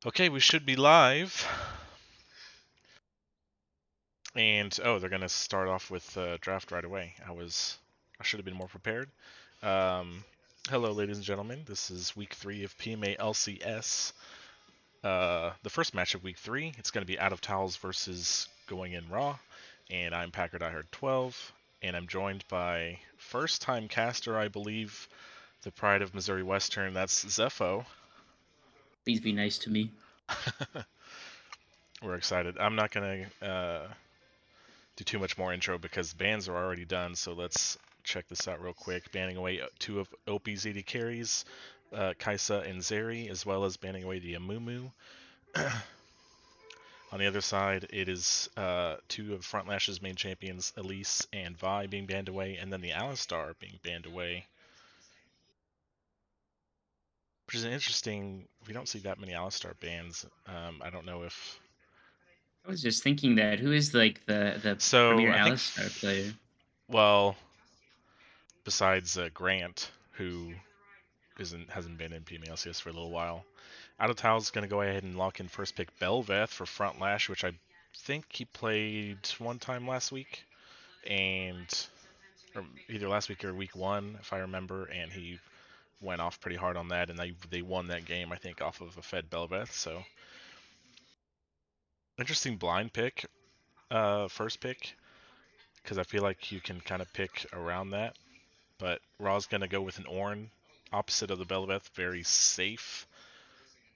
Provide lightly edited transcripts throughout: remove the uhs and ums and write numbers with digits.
Okay, we should be live. And they're gonna start off with draft right away. I should have been more prepared. Um, Hello, ladies and gentlemen. This is week 3 of PMALCS S. The first match of week 3. It's gonna be Out of Towels versus Going in Raw. And I'm Packard. I heard 12, and I'm joined by first-time caster, I believe, the pride of Missouri Western. That's Zepho. Please be nice to me. We're excited. I'm not gonna do too much more intro because bans are already done. So let's check this out real quick. Banning away two of OP's AD carries, Kaisa and Zeri, as well as banning away the Amumu. On the other side, it is two of Front Lash's main champions, Elise and Vi, being banned away, and then the Alistar being banned away. Which is an interesting. We don't see that many Alistar bans. I don't know if. I was just thinking that who is like the So premier I think, Alistar player? well, besides Grant, who hasn't been in PMALCS for a little while. Out of Town's going to go ahead and lock in first pick Belveth for Front Lash, which I think he played one time last week, and or either last week or week 1, if I remember, and he went off pretty hard on that, and they won that game, I think, off of a fed Belveth. So interesting blind pick, first pick, because I feel like you can kind of pick around that. But Raw's going to go with an Ornn, opposite of the Belveth, very safe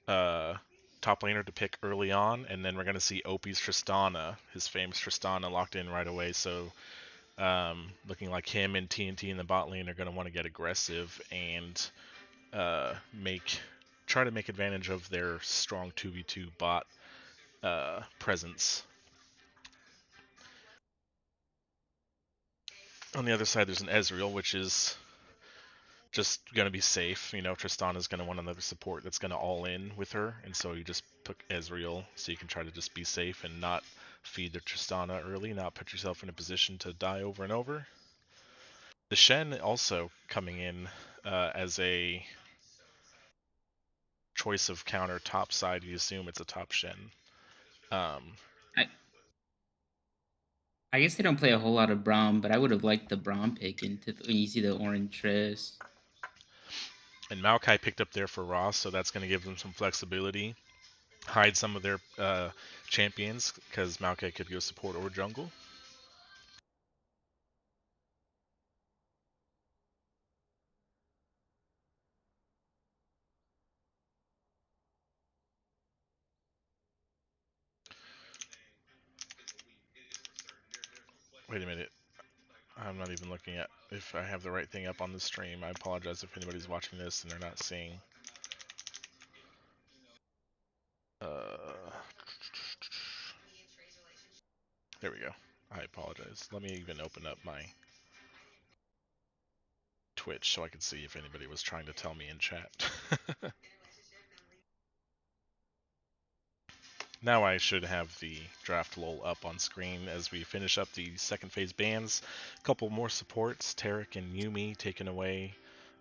uh, top laner to pick early on, and then we're going to see Opie's Tristana, his famous Tristana, locked in right away. So looking like him and TNT in the bot lane are going to want to get aggressive and try to make advantage of their strong 2v2 bot presence. On the other side, there's an Ezreal, which is just going to be safe. You know, Tristana's going to want another support that's going to all in with her, and so you just put Ezreal so you can try to just be safe and not feed the Tristana early, not put yourself in a position to die over and over. The Shen also coming in as a choice of counter top side. You assume it's a top Shen. Um, I I guess they don't play a whole lot of Braum, but I would have liked the Braum pick into when you see the orange Triss. and Maokai picked up there for Ross, so that's going to give them some flexibility. Hide some of their champions because Maokai could go support or jungle. Wait a minute. I'm not even looking at if I have the right thing up on the stream. I apologize if anybody's watching this and they're not seeing. Uh, there we go. I apologize. Let me even open up my Twitch so I can see if anybody was trying to tell me in chat. Now I should have the draft lull up on screen as we finish up the second phase bans. A couple more supports. Tarek and Yumi taken away.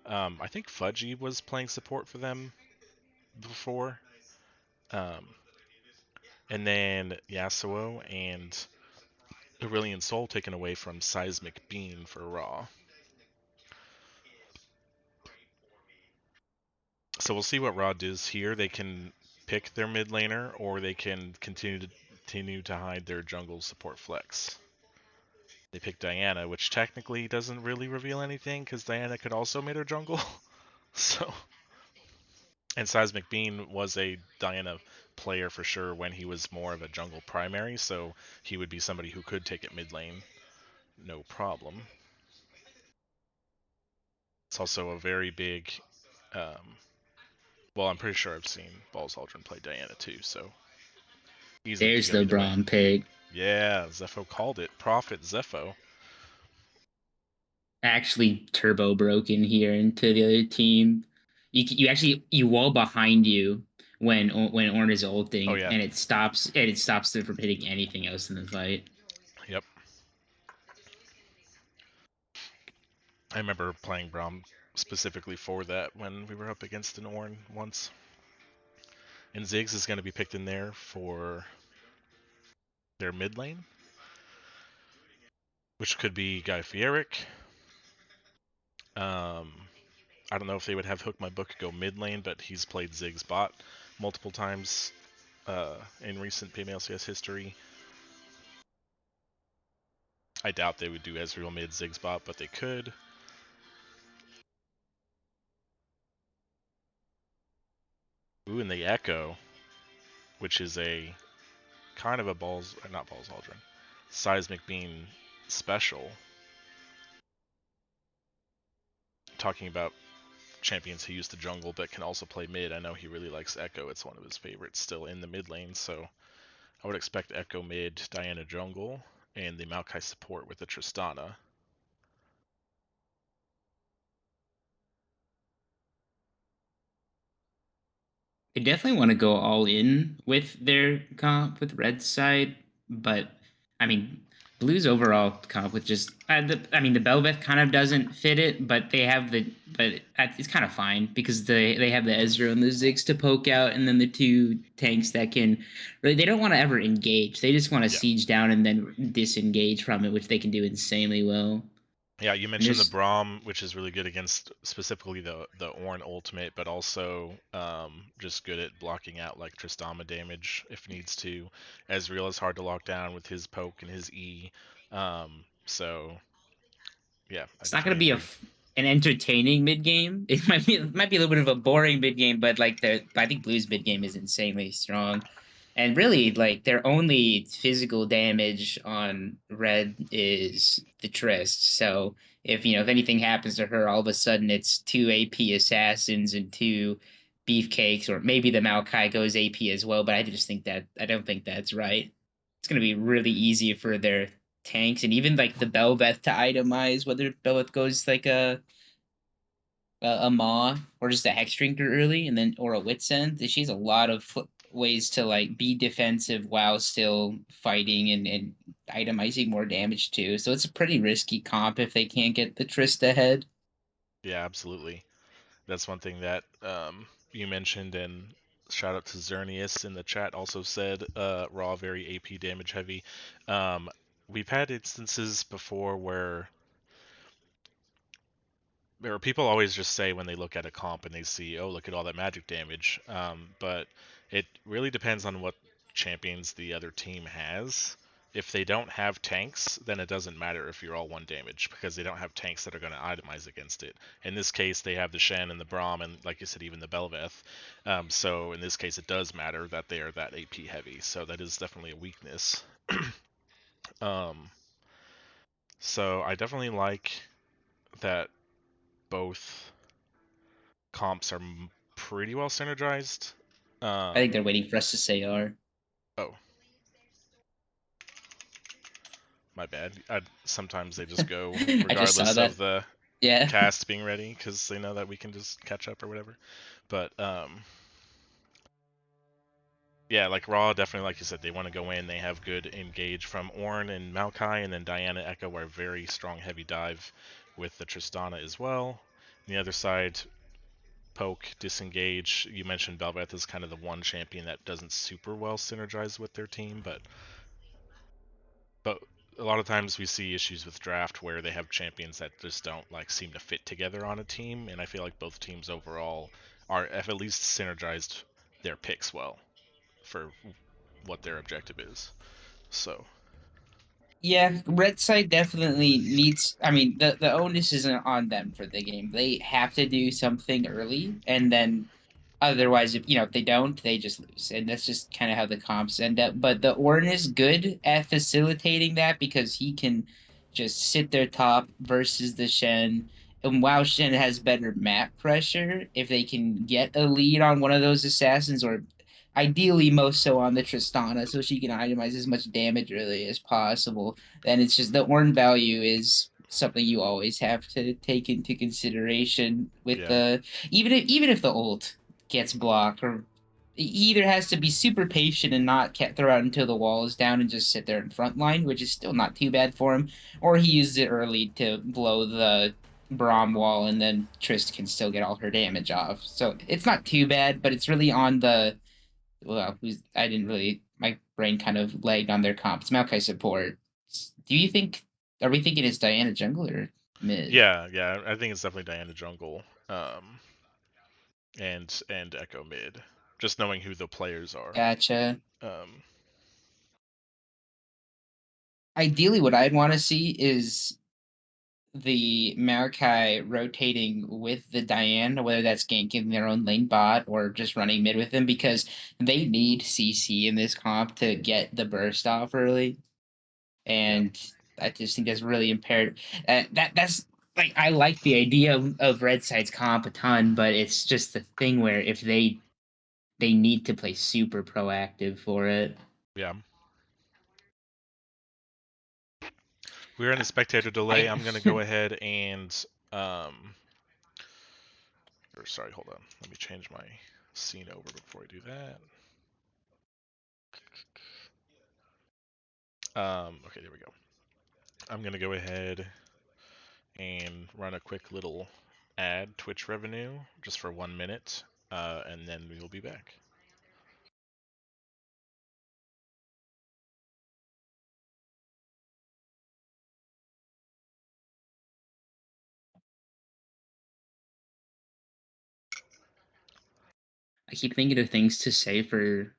I think Fudgy was playing support for them before. Um, and then Yasuo and Aurelion Soul taken away from Seismic Beam for Raw. So we'll see what Raw does here. They can pick their mid laner, or they can continue to hide their jungle support flex. They picked Diana, which technically doesn't really reveal anything because Diana could also mid or jungle. So, and Seismic Beam was a Diana player for sure when he was more of a jungle primary, so he would be somebody who could take it mid lane, no problem. It's also a very big. Well, I'm pretty sure I've seen Balls Aldrin play Diana too, so easily could There's go the either way. Braum pick. Yeah, Zepho called it. Prophet Zepho. Actually, turbo broken here into the other team. You actually you wall behind you when Ornn is Oh ulting, yeah, and it stops them from hitting anything else in the fight. yep. I remember playing Braum specifically for that when we were up against an Ornn once. And Ziggs is going to be picked in there for their mid lane, which could be Guy Fieric. I don't know if they would have Hook My Book go mid lane, but he's played Ziggs bot multiple times in recent PMALCS history. I doubt they would do Ezreal mid Ziggs bot, but they could. Ooh, and the Echo, which is a kind of a not Balls Aldrin, Seismic Beam special. Talking about champions who use the jungle but can also play mid, I know he really likes Echo. It's one of his favorites still in the mid lane, so I would expect Echo mid, Diana jungle, and the Maokai support with the Tristana. They definitely want to go all in with their comp with red side, but I mean, blue's overall comp with just I mean the Belveth kind of doesn't fit it, but they have it's kind of fine because they have the Ezra and the Ziggs to poke out, and then the two tanks that can really they don't want to ever engage. They just want to Yeah. siege down and then disengage from it, which they can do insanely well. Yeah, you And mentioned the there's Braum, which is really good against specifically the Ornn ultimate, but also just good at blocking out like Tristana damage if needs to. Ezreal is hard to lock down with his poke and his E. So yeah, I it's not going definitely to be agree. an entertaining mid game. It might be a little bit of a boring mid game, but like I think Blue's mid game is insanely strong, and really like their only physical damage on Red is the Trist. So if anything happens to her, all of a sudden it's two AP assassins and two beefcakes, or maybe the Maokai goes AP as well. But I don't think that's right. It's going to be really easy for their tanks and even like the Belveth to itemize whether Belveth goes like a Maw or just a Hex Drinker early and then or a Wits End. She has a lot of ways to like be defensive while still fighting and itemizing more damage too. So it's a pretty risky comp if they can't get the Trist ahead. Yeah, absolutely. That's one thing that you mentioned, and shout out to Xerneas in the chat also said Raw very AP damage heavy. Um, we've had instances before where people always just say when they look at a comp and they see, oh, look at all that magic damage. But it really depends on what champions the other team has. If they don't have tanks, then it doesn't matter if you're all one damage because they don't have tanks that are going to itemize against it. In this case, they have the Shen and the Braum, and like you said, even the Belveth. So in this case, it does matter that they are that AP heavy. So that is definitely a weakness. um, so I definitely like that both comps are pretty well synergized. I think Um, they're waiting for us to say R. oh, my bad. Sometimes they just go I just saw regardless of that. the Yeah. cast being ready because they know that we can just catch up or whatever. But yeah, like Raw, definitely, like you said, they want to go in. They have good engage from Ornn and Maokai, and then Diana Echo are very strong heavy dive with the Tristana as well. On the other side, poke, disengage. You mentioned Belveth is kind of the one champion that doesn't super well synergize with their team, but a lot of times we see issues with draft where they have champions that just don't like seem to fit together on a team, and I feel like both teams overall have at least synergized their picks well for what their objective is. So Yeah, red side definitely needs. I mean, the onus isn't on them for the game. They have to do something early, and then otherwise, if they don't, they just lose, and that's just kind of how the comps end up. But the Ornn is good at facilitating that because he can just sit there top versus the Shen. And while Shen has better map pressure, if they can get a lead on one of those assassins, or ideally most so on the Tristana, so she can itemize as much damage really as possible, then it's just the Ornn value is something you always have to take into consideration with yeah, the even if the ult gets blocked, or he either has to be super patient and not throw out until the wall is down and just sit there in front line, which is still not too bad for him, or he uses it early to blow the Braum wall and then Trist can still get all her damage off. So it's not too bad, but it's really on well, I didn't really. My brain kind of lagged on their comp. It's Maokai support. Do you think? Are we thinking it's Diana jungle or mid? Yeah. I think it's definitely Diana jungle. And Echo mid. Just knowing who the players are. Gotcha. Um, Ideally, what I'd want to see is the Maokai rotating with the Diane, whether that's ganking their own lane bot or just running mid with them, because they need CC in this comp to get the burst off early. yeah, And I just think that's really impaired. That's like I like the idea of Red Side's comp a ton, but it's just the thing where if they need to play super proactive for it. yeah. We're in the spectator delay. I I'm gonna go ahead and um. Or sorry, hold on. Let me change my scene over before I do that. Okay, there we go. I'm gonna go ahead and run a quick little ad Twitch revenue just for 1 minute, and then we will be back. I keep thinking of things to say for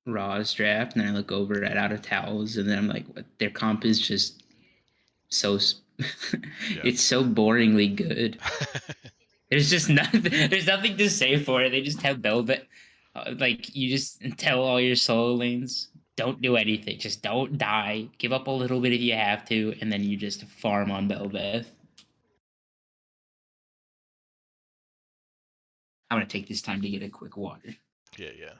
Raw's draft, and then I look over at Out of Towels, and then I'm like, what? Their comp is just so Yeah. it's so boringly good. There's just nothing. There's nothing to say for it. They just have Velvet. Like you just tell all your solo lanes, don't do anything. Just don't die. Give up a little bit if you have to, and then you just farm on Belveth. I'm gonna take this time to get a quick water. Yeah.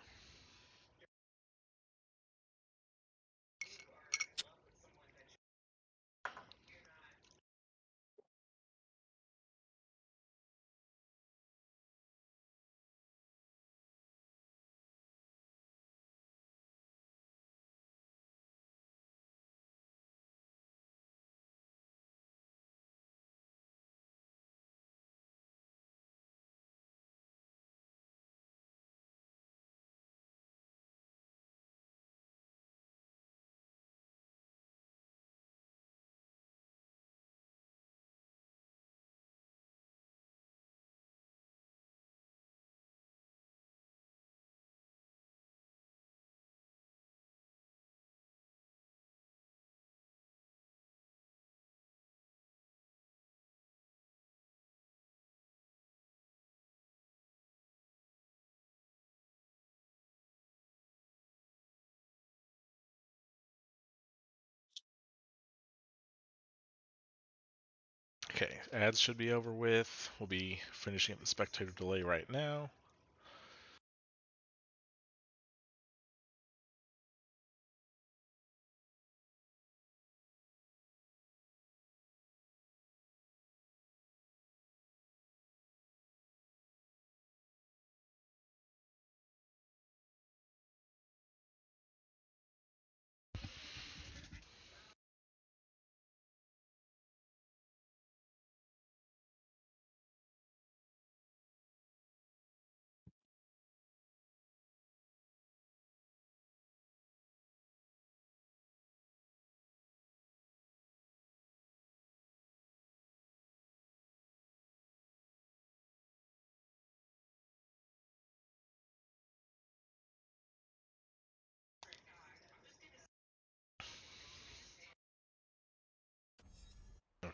Okay, ads should be over with. We'll be finishing up the spectator delay right now.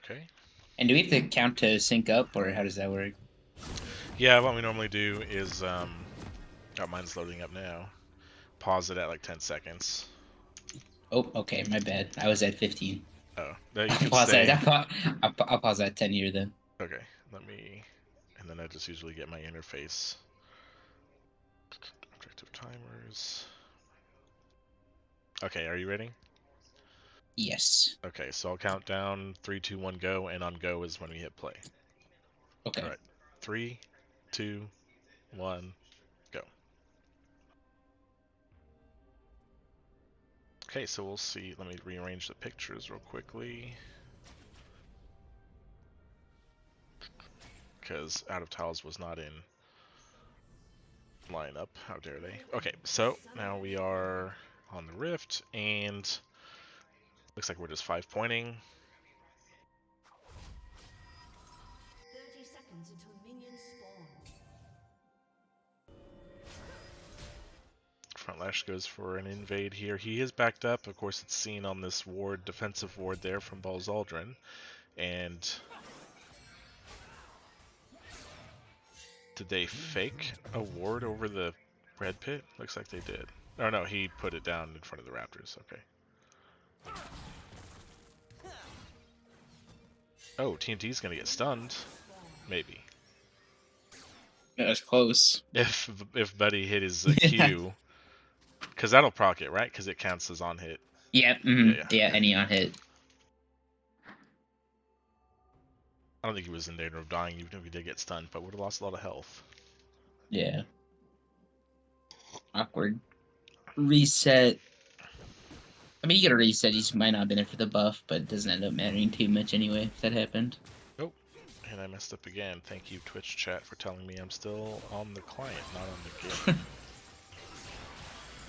Okay. And do we have to count to sync up, or how does that work? Yeah, what we normally do is oh, mine's loading up now. Pause it at like 10 seconds. Oh, okay, my bad. I was at 15. Oh, no, you I'll can pause that. stay. I'll pause that 10 year then. Okay, let me. And then I just usually get my interface. Objective timers. Okay, are you ready? Yes. Okay, so I'll count down 3, 2, 1, go, and on go is when we hit play. All Okay. right, 3, 2, 1, go. Okay, so we'll see. Let me rearrange the pictures real quickly. Because Out of Tiles was not in. line up. How dare they? Okay, so now we are on the rift, and looks like we're just 5-pointing. 30 seconds until minions spawn. Front Lash goes for an invade here. He is backed up. Of course, it's seen on this ward, defensive ward there from Balzaldrin. And did they fake a ward over the red pit? Looks like they did. Oh no, he put it down in front of the Raptors. Okay. Oh, TNT's gonna get stunned. Maybe. That was close. If Buddy hit his Q. Because that'll proc it, right? Because it counts as on hit. Yep. Yeah, okay. any on hit. I don't think he was in danger of dying even if he did get stunned, but would have lost a lot of health. Yeah. Awkward. Reset. I mean, you get a reset. He might not have been there for the buff, but it doesn't end up mattering too much anyway if that happened. Oh, and I messed up again. Thank you, Twitch chat, for telling me I'm still on the client, not on the game.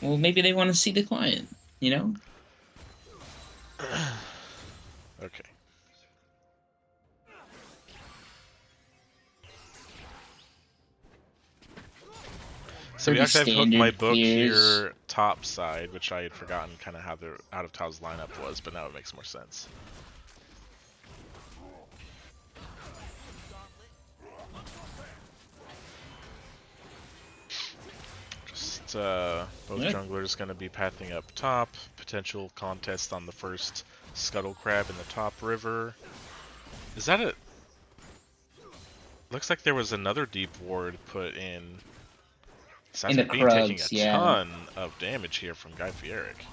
Well, maybe they want to see the client, you know? Okay. So we actually have hooked my book here top side, which I had forgotten kind of how the out of Tao's lineup was, but now it makes more sense. Just both junglers going to be pathing up top. Potential contest on the first Scuttle Crab in the top river. Is that a... Looks like there was another deep ward put in. In the Bean taking a yeah. ton of damage here from Guy Fieric.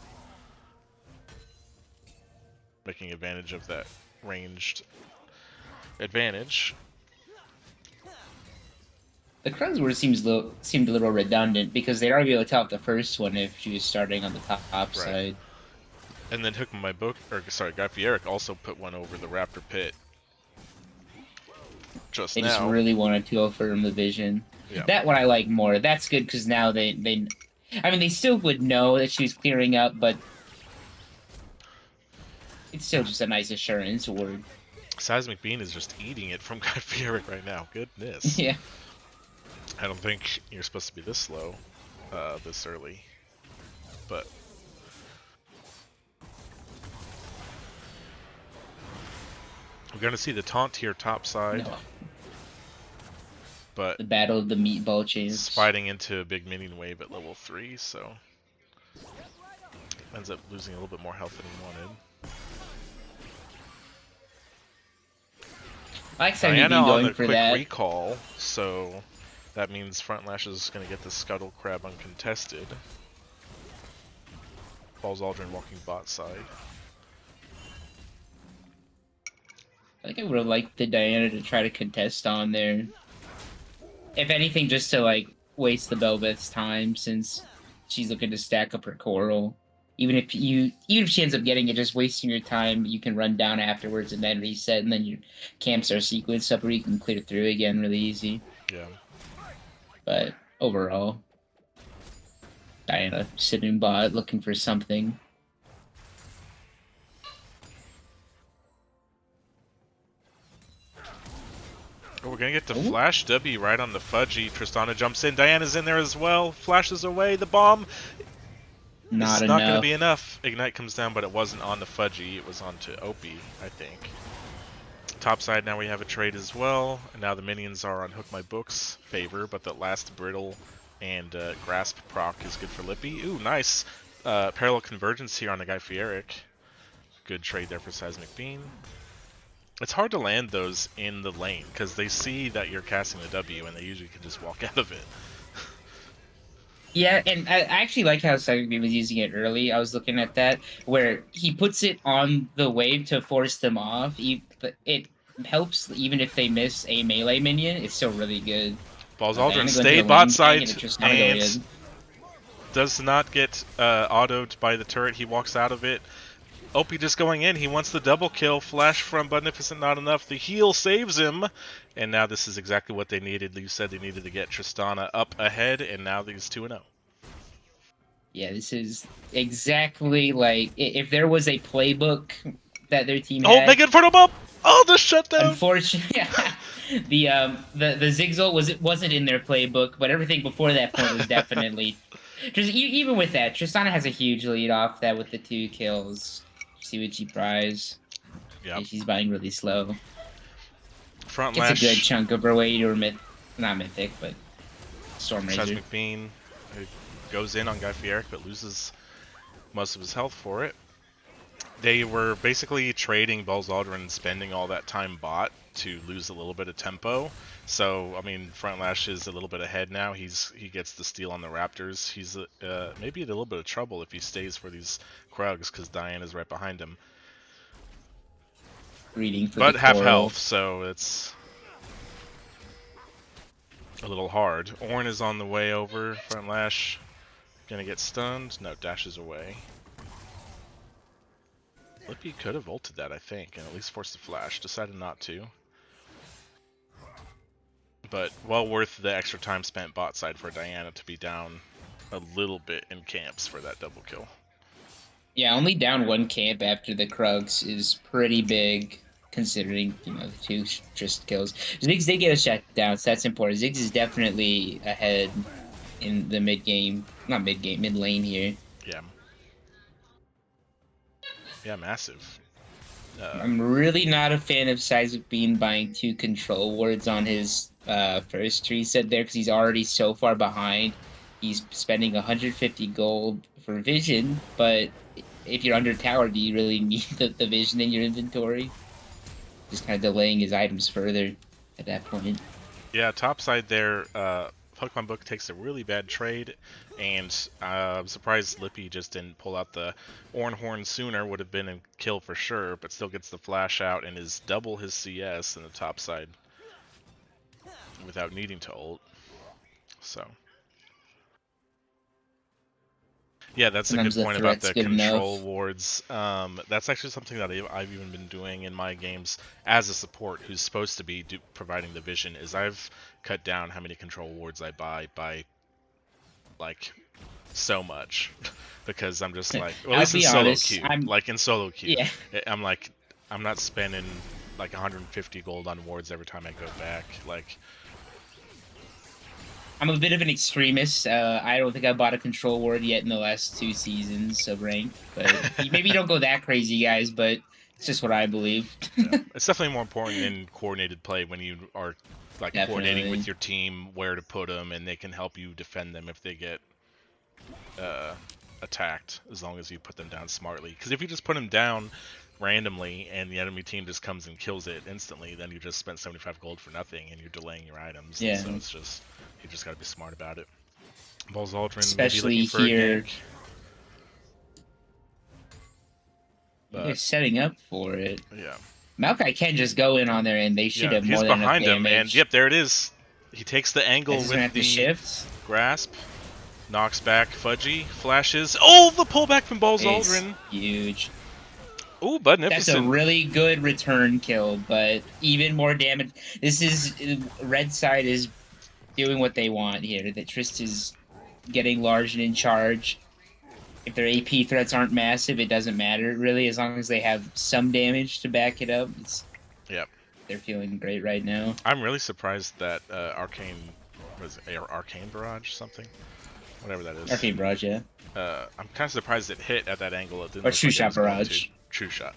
Making advantage of that ranged advantage. The Krug's word seemed a little redundant because they'd already be able to tell the first one if she was starting on the top side. And then Hook My Book, or sorry, Guy Fieric also put one over the Raptor Pit. Just They just really wanted to affirm the vision. Yeah. That one I like more. That's good because now they I mean, they still would know that she was clearing up, but it's still just a nice assurance word. Seismic Bean is just eating it from Guy Fieric right now. Goodness. Yeah. I don't think you're supposed to be this slow, this early, but... We're going to see the taunt here top side. No. But the battle of the meatball chains. Fighting into a big minion wave at level 3, so ends up losing a little bit more health than he wanted. I like Diana on the quick recall, so that means Front Lash is going to get the Scuttle Crab uncontested. Balzaldrin walking bot side. I think I would have liked the Diana to try to contest on there. If anything, just to like waste the Bel'Veth's time since she's looking to stack up her coral. Even if she ends up getting it, just wasting your time, you can run down afterwards and then reset, and then your camps are sequenced up where you can clear through again really easy. Yeah. But overall, Diana sitting bot looking for something. Oh, we're gonna get the Flash W right on the Fudgy. Tristana jumps in. Diana's in there as well. Flashes away. The bomb. It's not gonna be enough. Ignite comes down, but it wasn't on the Fudgy. It was onto Opie, I think. Top side now we have a trade as well. And now the minions are on Hook My Book's favor, but the last Brittle and Grasp proc is good for Lippy. Ooh, nice. Parallel Convergence here on the Guy Fieric. Good trade there for Seismic Bean. It's hard to land those in the lane, because they see that you're casting the W, and they usually can just walk out of it. Yeah, and I actually like how Seismic Bean was using it early. I was looking at that, where he puts it on the wave to force them off. It helps even if they miss a melee minion. It's still really good. Balzaldrin stayed bot side, and does not get autoed by the turret. He walks out of it. OP just going in. He wants the double kill. Flash from Beneficent, not enough. The heal saves him. And now this is exactly what they needed. You said they needed to get Tristana up ahead, and now he's 2-0. Yeah, this is exactly like if there was a playbook that their team Oh, had. make it for him up! Oh, the shutdown! Unfortunately, the Zigzal wasn't in their playbook, but everything before that point was definitely. Just even with that, Tristana has a huge lead off that with the 2 kills. See what she buys. Yep. Yeah, she's buying really slow. Front Gets a good lash. chunk of her way to her not mythic, but Storm Razor. Seismic Bean goes in on Guy Fieric, but loses most of his health for it. They were basically trading Balls Aldrin and spending all that time bot to lose a little bit of tempo. So, I mean, Front Lash is a little bit ahead now. He gets the steal on the Raptors. He's maybe in a little bit of trouble if he stays for these Krugs, because Diana's right behind him. Greeting for But the half coral. health, so it's a little hard. Ornn is on the way over. Front Lash gonna get stunned. No, dashes away. Lippy could have ulted that, I think, and at least forced the flash. Decided not to. But well worth the extra time spent bot side for Diana to be down a little bit in camps for that double kill. Yeah, only down 1 camp after the Krugs is pretty big, considering, the 2 just kills. Ziggs did get a shutdown, so that's important. Ziggs is definitely ahead in the mid-game. Not mid-game, mid-lane here. Yeah. Yeah, massive. I'm really not a fan of Seismic Bean buying 2 control wards on his first reset there, because he's already so far behind. He's spending 150 gold for vision, but if you're under tower, do you really need the vision in your inventory? Just kind of delaying his items further at that point. Yeah, top side there, Pokemon Book takes a really bad trade, and I'm surprised Lippy just didn't pull out the Ornn Horn sooner. Would have been a kill for sure, but still gets the flash out and is double his CS in the top side without needing to ult. So. Yeah, that's Sometimes a good the point about threat's the good control enough. wards. That's actually something that I've even been doing in my games as a support who's supposed to be providing the vision, is I've cut down how many control wards I buy by, like, so much. Because I'm just like, well, at I'll least in be solo honest, queue. Like, in solo queue, Yeah. I'm like, I'm not spending, like, 150 gold on wards every time I go back. Like, I'm a bit of an extremist. I don't think I bought a control ward yet in the last 2 seasons of ranked. But maybe you don't go that crazy, guys, but it's just what I believe. yeah. It's definitely more important in coordinated play when you are, like, coordinating with Definitely. your team where to put them, and they can help you defend them if they get attacked, as long as you put them down smartly. Because if you just put them down randomly and the enemy team just comes and kills it instantly, then you just spent 75 gold for nothing and you're delaying your items. Yeah. So it's just, you just gotta be smart about it. Balls Aldrin Especially maybe looking for here. a gank. They're setting up for it. Yeah. Maokai can just go in on there, and they should have more he's than enough behind him, damage. and yep, there it is. He takes the angle This is gonna with have to the shift. grasp, knocks back Fudgy, flashes. Oh, the pullback from Balls It's Aldrin. huge. Ooh, Beneficent. That's a really good return kill, but even more damage. This is red side is doing what they want here. That Trist is getting large and in charge. If their AP threats aren't massive, it doesn't matter really, as long as they have some damage to back it up. Yep. They're feeling great right now. I'm really surprised that Arcane Barrage something, whatever that is. Arcane Barrage, yeah. I'm kind of surprised it hit at that angle. It didn't Or look True like it Shot was going Barrage. to. True Shot.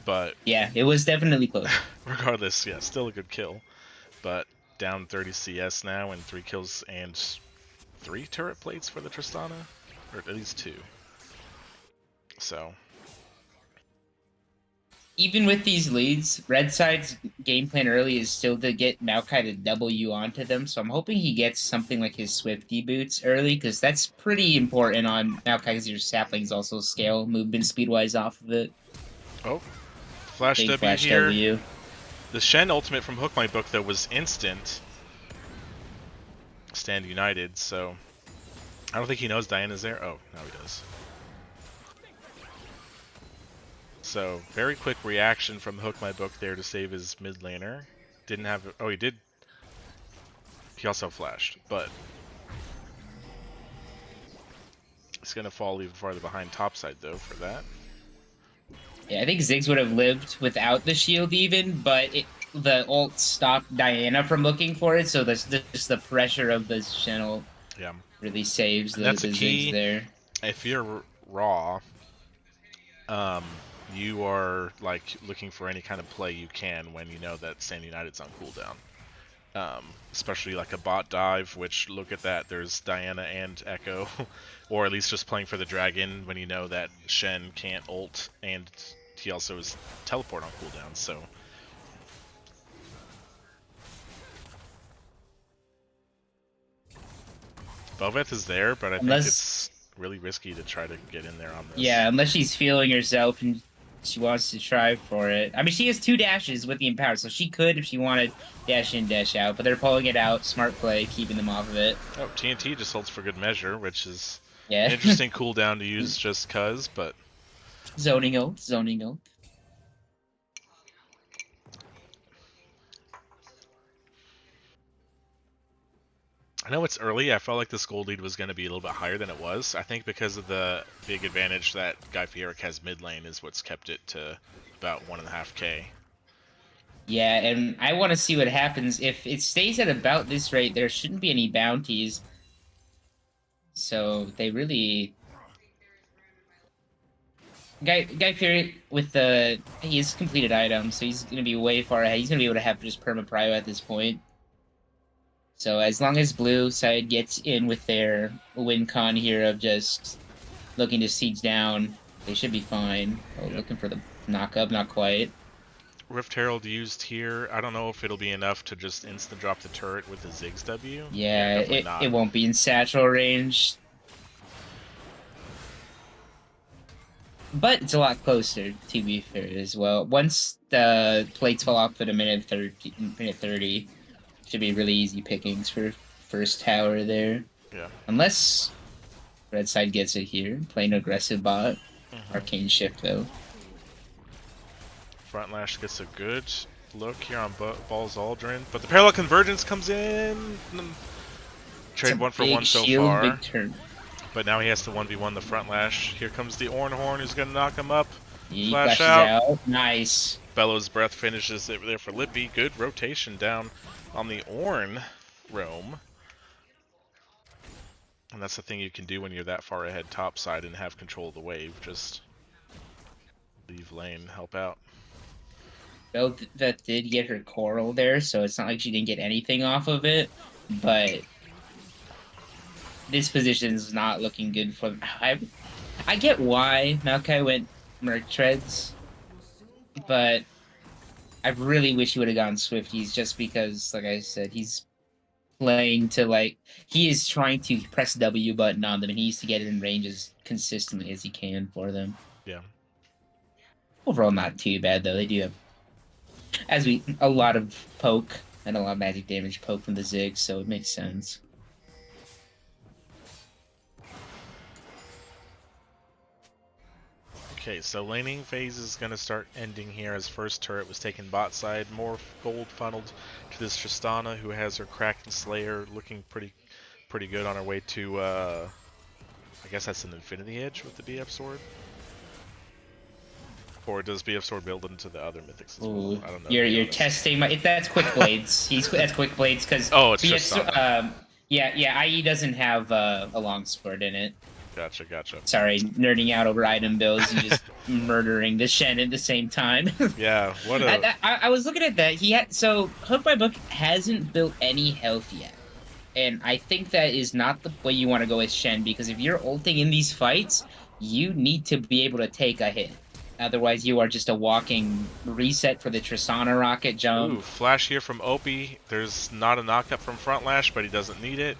But Yeah, it was definitely close. regardless, yeah, still a good kill. But down 30 CS now and 3 kills and 3 turret plates for the Tristana, or at least 2. So. Even with these leads, Red Side's game plan early is still to get Maokai to W onto them, so I'm hoping he gets something like his Swifty boots early, because that's pretty important on Maokai, because your saplings also scale movement speed-wise off of it. Oh, Flash Big W Flash here. W. The Shen ultimate from Hook My Book, though, was instant. Stand United, so I don't think he knows Diana's there. Oh, now he does. So, very quick reaction from Hook My Book there to save his mid laner. Didn't have... Oh, he did. He also flashed, but... He's going to fall even farther behind topside, though, for that. Yeah, I think Ziggs would have lived without the shield even, but the ult stopped Diana from looking for it, so just the pressure of the channel Yeah. really saves And the that's a Ziggs key. there. If you're raw, you are like looking for any kind of play you can when you know that Stand United's on cooldown. Especially like a bot dive, which look at that, there's Diana and Echo, or at least just playing for the dragon when you know that Shen can't ult and he also is teleport on cooldown. So Belveth is there, but I think it's really risky to try to get in there on this. Yeah, unless she's feeling herself and she wants to try for it. I mean, she has 2 dashes with the Empower, so she could, if she wanted, dash in, dash out. But they're pulling it out. Smart play, keeping them off of it. Oh, TNT just holds for good measure, which is Yeah. an interesting cooldown to use just cuz, but... Zoning ult, zoning ult. I know it's early. I felt like this gold lead was going to be a little bit higher than it was. I think because of the big advantage that Guy Fieric has mid lane is what's kept it to about 1.5k. Yeah, and I want to see what happens. If it stays at about this rate, there shouldn't be any bounties. So they really... Guy Fury with he has completed items, so he's gonna be way far ahead. He's gonna be able to have just perma prio at this point. So as long as blue side gets in with their win con here of just looking to siege down, they should be fine. Oh, Yep. Looking for the knock up, not quite. Rift Herald used here. I don't know if it'll be enough to just instant drop the turret with the Ziggs W. Yeah, definitely not. it won't be in satchel range. But it's a lot closer, to be fair, as well. Once the plates fall off at a minute 30, should be really easy pickings for first tower there. Yeah. Unless red side gets it here, playing aggressive bot. Arcane shift though. Front Lash gets a good look here on Ball's Aldrin, but the parallel convergence comes in. Trade 1 for 1 so shield, far. big turn. But now he has to 1v1 the Front Lash. Here comes the Ornhorn who's going to knock him up. He Flash flashes out. Nice. Bellow's Breath finishes it there for Lippy. Good rotation down on the Ornn roam. And that's the thing you can do when you're that far ahead topside and have control of the wave. Just leave lane, help out. Bell that did get her coral there, so it's not like she didn't get anything off of it. But this position is not looking good for... I get why Maokai went Merc Treads, but I really wish he would have gone Swifties just because, like I said, he's playing to, like, he is trying to press W button on them, and he needs to get it in range as consistently as he can for them. Yeah. Overall, not too bad, though. They do have, a lot of poke and a lot of magic damage poke from the Ziggs, so it makes sense. Okay, so laning phase is going to start ending here as first turret was taken bot side. More gold funneled to this Tristana who has her Kraken Slayer looking pretty good on her way to, I guess that's an Infinity Edge with the BF Sword. Or does BF Sword build into the other mythics as well? I don't know. You're testing my... That's Quick Blades. That's Quick Blades because... Oh, it's Tristana. Yeah, IE doesn't have a long sword in it. Gotcha. Sorry, nerding out over item builds and just murdering the Shen at the same time. Yeah, what a... I was looking at that. So Hook by Book hasn't built any health yet. And I think that is not the way you want to go with Shen, because if you're ulting in these fights, you need to be able to take a hit. Otherwise, you are just a walking reset for the Tristana rocket jump. Ooh, flash here from Opie. There's not a knockup from Front Lash, but he doesn't need it.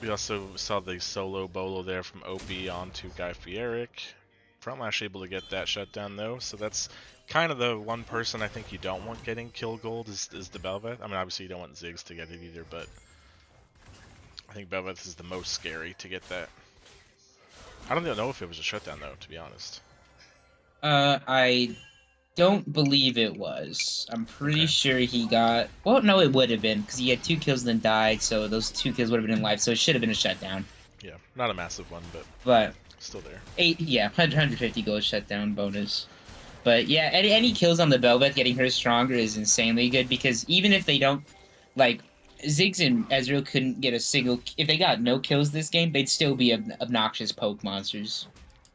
We also saw the solo bolo there from Opie onto Guy Fieric. Front Lash able to get that shutdown though, so that's kind of the one person I think you don't want getting kill gold is the Belveth. I mean, obviously you don't want Ziggs to get it either, but I think Belveth is the most scary to get that. I don't even know if it was a shutdown though, to be honest. I don't believe it was. I'm pretty Okay. sure he got. Well, no, it would have been because he had 2 kills and then died. So those 2 kills would have been in life. So it should have been a shutdown. Yeah, not a massive one, but But still there. 150 gold shutdown bonus. But yeah, any kills on the Bel'Veth getting her stronger is insanely good because even if they don't, like, Ziggs and Ezreal couldn't get a single. If they got no kills this game, they'd still be obnoxious poke monsters.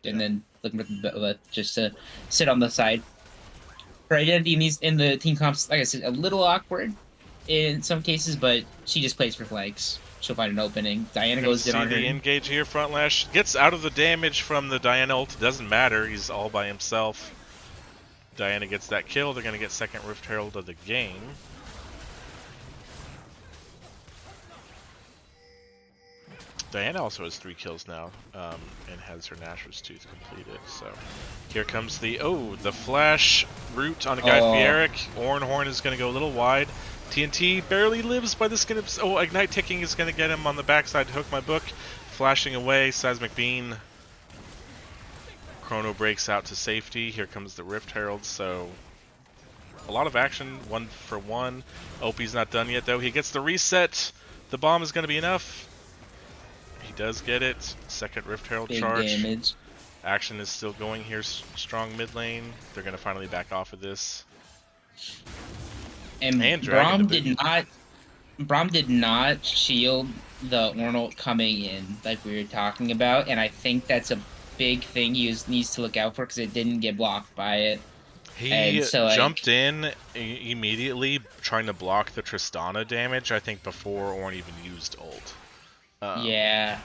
And Yeah. then looking for the Bel'Veth just to sit on the side. Her identity in the team comps, like I said, a little awkward in some cases, but she just plays for flags. She'll find an opening. Diana goes in See on her. the engage here, front lash. Gets out of the damage from the Diana ult. Doesn't matter, he's all by himself. Diana gets that kill. They're going to get second Rift Herald of the game. Diana also has 3 kills now, and has her Nashor's Tooth completed. So here comes the flash root on a Guy Fieric. Horn is going to go a little wide. TNT barely lives by the skin of... Oh, Ignite ticking is going to get him on the backside to hook my book. Flashing away, Seismic Bean. Chrono breaks out to safety. Here comes the Rift Herald, so... A lot of action, 1 for 1. Opie's not done yet, though. He gets the reset. The bomb is going to be enough. He does get it. Second Rift Herald Big charge. damage. Action is still going here. Strong mid lane. They're going to finally back off of this. And Dragon Braum did not shield the Ornalt coming in like we were talking about, and I think that's a big thing he needs to look out for because it didn't get blocked by it. He so, jumped in immediately trying to block the Tristana damage, I think, before Ornn even used ult. Yeah.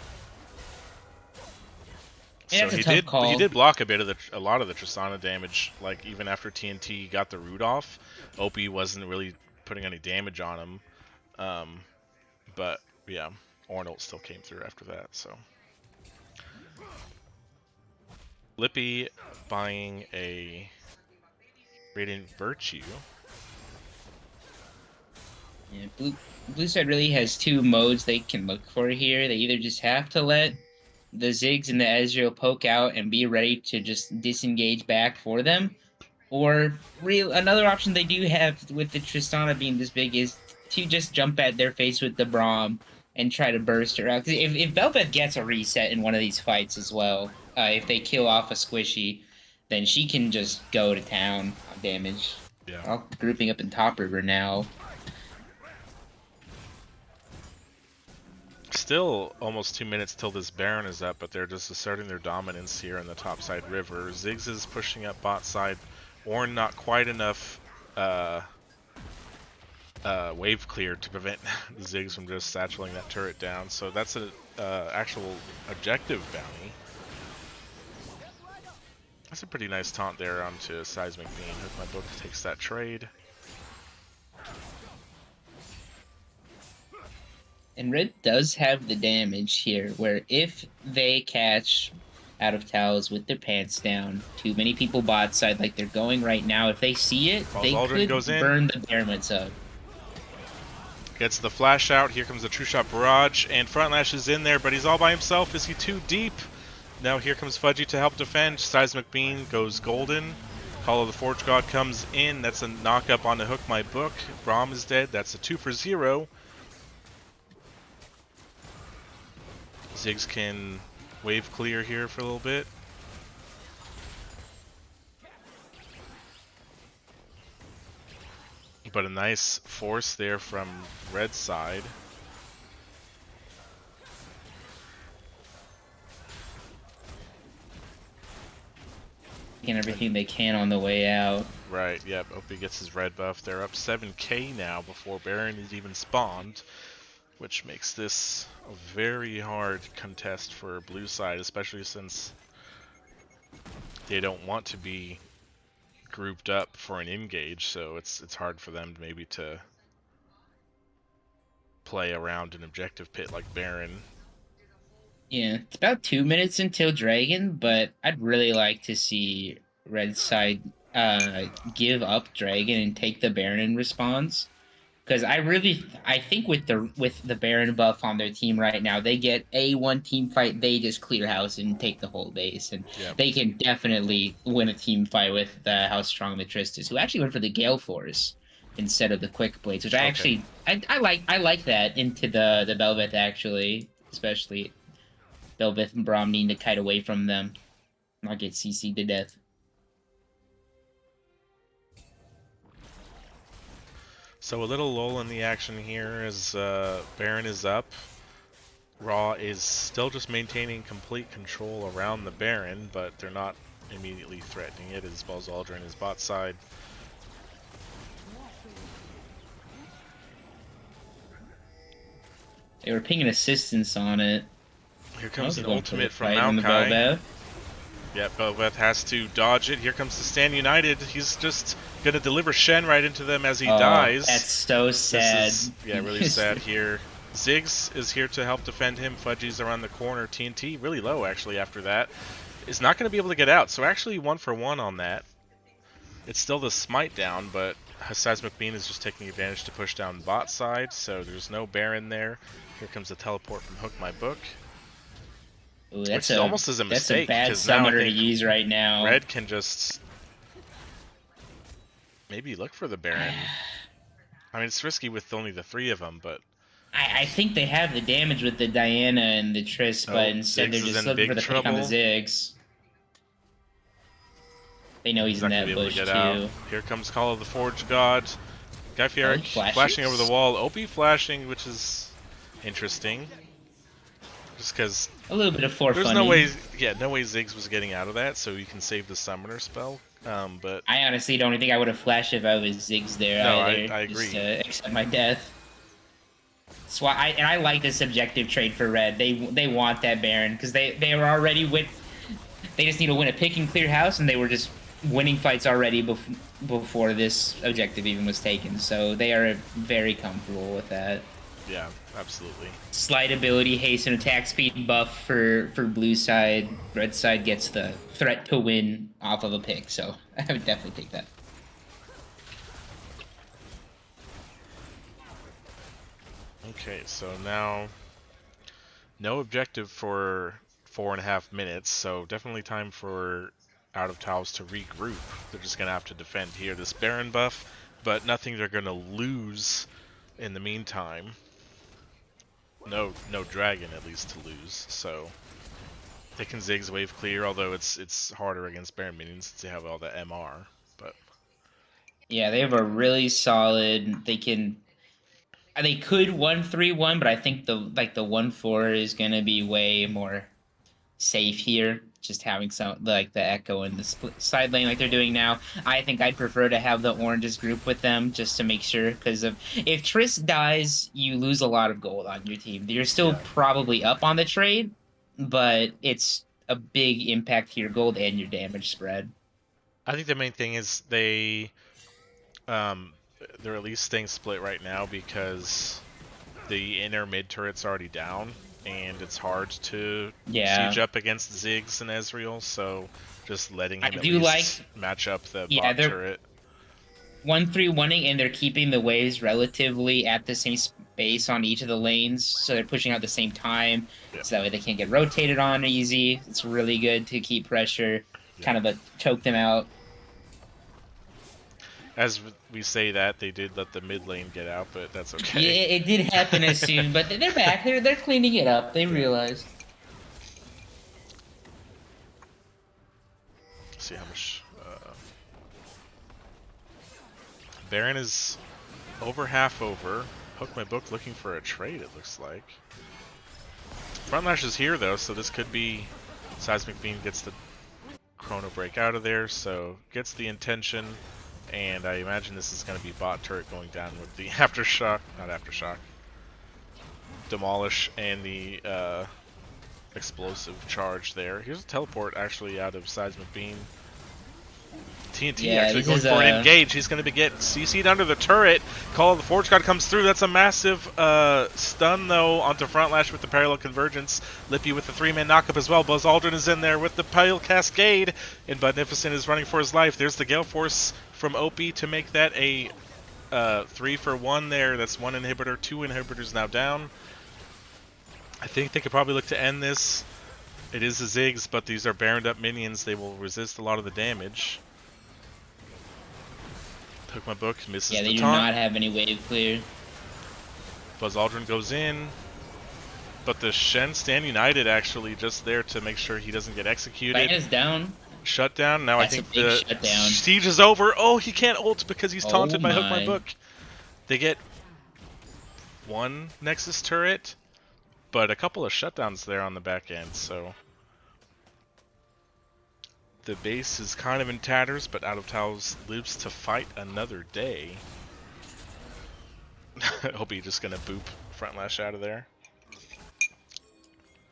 So he did block a lot of the Tristana damage, like even after TNT got the root off. Opie wasn't really putting any damage on him. But yeah, Ornalt still came through after that, so. Lippy buying a Radiant Virtue. Yeah, Blue side really has 2 modes they can look for here. They either just have to let the Ziggs and the Ezreal poke out and be ready to just disengage back for them, or another option they do have with the Tristana being this big is to just jump at their face with the Braum and try to burst her out. Because if Bel'Veth gets a reset in one of these fights as well, if they kill off a Squishy, then she can just go to town on damage. Yeah. All grouping up in top river now. Still almost 2 minutes till this Baron is up, but they're just asserting their dominance here in the topside river. Ziggs is pushing up bot side. Ornn not quite enough wave clear to prevent Ziggs from just satcheling that turret down. So that's an actual objective bounty. That's a pretty nice taunt there onto Seismic Bean. Hook my book takes that trade. And Red does have the damage here, where if they catch out of towels with their pants down, too many people bot side like they're going right now, if they see it, they could burn the Baronets up. Gets the flash out, here comes the True Shot Barrage, and Frontlash is in there, but he's all by himself. Is he too deep? Now here comes Fudgy to help defend. Seismic Bean goes golden. Call of the Forge God comes in, that's a knock up on the Hook My Book. Braum is dead, that's a 2 for 0. Ziggs can wave clear here for a little bit. But a nice force there from red side. And everything they can on the way out. Right, yep, Opie gets his red buff. They're up 7k now before Baron is even spawned, which makes this a very hard contest for blue side, especially since they don't want to be grouped up for an engage, so it's hard for them maybe to play around an objective pit like Baron. Yeah, it's about 2 minutes until Dragon, but I'd really like to see red side give up Dragon and take the Baron in response. Because I think with the Baron buff on their team right now, they get one team fight, they just clear house and take the whole base, and Yep. they can definitely win a team fight with how strong the Trist is, who actually went for the Gale Force instead of the Quick Blades, which I like that into the Belveth actually, especially Belveth and Braum needing to kite away from them, not get CC'd to death. So a little lull in the action here as Baron is up. Raw is still just maintaining complete control around the Baron, but they're not immediately threatening it as Buzz Aldrin is bot side. They were pinging assistance on it. Here comes an ultimate from Maokai. Yeah, Belveth has to dodge it. Here comes the Stand United. He's just gonna deliver Shen right into them as he dies. That's so sad. Really sad here. Ziggs is here to help defend him. Fudgy's around the corner. TNT really low actually after that. Is not going to be able to get out. So actually 1 for 1 on that. It's still the smite down, but Seismic Beam is just taking advantage to push down bot side. So there's no Baron there. Here comes the teleport from Hook My Book. Ooh, that's almost as a mistake. That's a bad summoner to use right now. Red can just maybe look for the Baron. I mean, it's risky with only the 3 of them, but I think they have the damage with the Diana and the Triss, but instead they're just looking for the pick on the Ziggs. They know he's in that bush too. Here comes Call of the Forge God. Guy Fieric flashing over the wall. OP flashing, which is interesting. Just because a little bit of for there's funny. no way, no way Ziggs was getting out of that, so you can save the summoner spell. But I honestly don't think I would have flashed if I was Ziggs there. No, either, I agree. Just to accept my death. So I like this objective trade for Red. They want that Baron because they were already with. They just need to win a pick and clear house, and they were just winning fights already before this objective even was taken. So they are very comfortable with that. Yeah, absolutely. Slight ability, haste, and attack speed buff for blue side. Red side gets the threat to win off of a pick. So I would definitely take that. Okay, so now no objective for 4.5 minutes, so definitely time for Out of Towels to regroup. They're just going to have to defend here this Baron buff, but nothing they're going to lose in the meantime. No dragon at least to lose, so they can Ziggs wave clear, although it's harder against Baron minions since they have all the MR. But yeah, they have a really solid. They could 1-3-1, but I think the 1-4 is gonna be way more safe here. Just having some like the Echo in the split side lane like they're doing now. I think I'd prefer to have the oranges group with them just to make sure, because if Triss dies, you lose a lot of gold on your team. You're still probably up on the trade, but it's a big impact to your gold and your damage spread. I think the main thing is they're at least staying split right now because the inner mid turret's already down, and it's hard to siege up against Ziggs and Ezreal, so just letting him at least match up the bot turret. 1-3-1ing, and they're keeping the waves relatively at the same space on each of the lanes, so they're pushing out at the same time, so that way they can't get rotated on easy. It's really good to keep pressure, kind of choke them out. As we say that, they did let the mid lane get out, but that's okay. Yeah, it did happen as soon, but they're back. They're cleaning it up. They realized. Let's see how much. Baron is over half over. Hook My Book looking for a trade, it looks like. Frontlash is here though, so this could be Seismic Beam gets the Chrono Break out of there, so gets the intention. And I imagine this is going to be bot turret going down with the Aftershock, not Aftershock, Demolish, and the explosive charge there. Here's a teleport actually out of Seismic Beam. TNT actually going for an engage. He's going to get CC'd under the turret. Call of the Forge God comes through. That's a massive stun, though, onto Frontlash with the Parallel Convergence. Lippy with the 3-man knockup as well. Buzz Aldrin is in there with the Pale Cascade. And Magnificent is running for his life. There's the Gale Force from OP to make that a 3 for 1 there. That's 1 inhibitor. 2 inhibitors now down. I think they could probably look to end this. It is the Ziggs, but these are Baroned up minions. They will resist a lot of the damage. Took my book, misses Yeah, they the do taunt. not have any wave clear. Buzz Aldrin goes in. But the Shen stand united actually just there to make sure he doesn't get executed. Diana's down. Shutdown. Now That's I a think big the shutdown. siege is over. Oh, he can't ult because he's taunted Oh by Hook My my. Book. They get 1 Nexus turret, but a couple of shutdowns there on the back end, so the base is kind of in tatters, but Out of Taos lives to fight another day. I hope he's just gonna boop Front Lash out of there.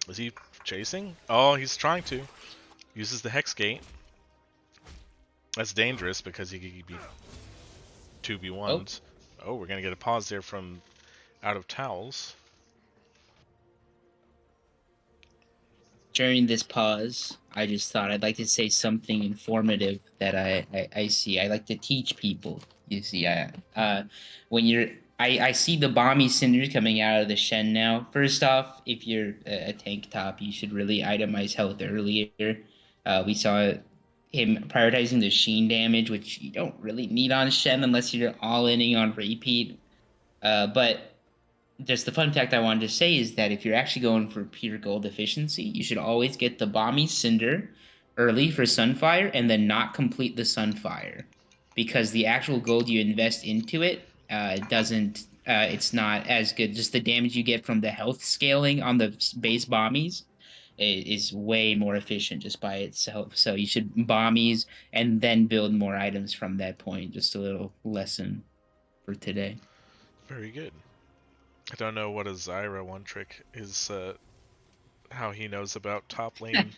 Is he chasing? Oh, he's trying to. Uses the Hex Gate. That's dangerous because he could be 2v1'd. Oh, we're gonna get a pause there from Out of Towels. During this pause, I just thought I'd like to say something informative that I see. I like to teach people. You see, when you're I see the Bomby Cinder coming out of the Shen now. First off, if you're a tank top, you should really itemize health earlier. We saw him prioritizing the Sheen damage, which you don't really need on Shen unless you're all-inning on repeat. But just the fun fact I wanted to say is that if you're actually going for pure gold efficiency, you should always get the Bomby Cinder early for Sunfire and then not complete the Sunfire. Because the actual gold you invest into it doesn't, it's not as good. Just the damage you get from the health scaling on the base Bombies is way more efficient just by itself. So you should Bombies and then build more items from that point. Just a little lesson for today. Very good. I don't know what a Zyra one trick is, how he knows about top lane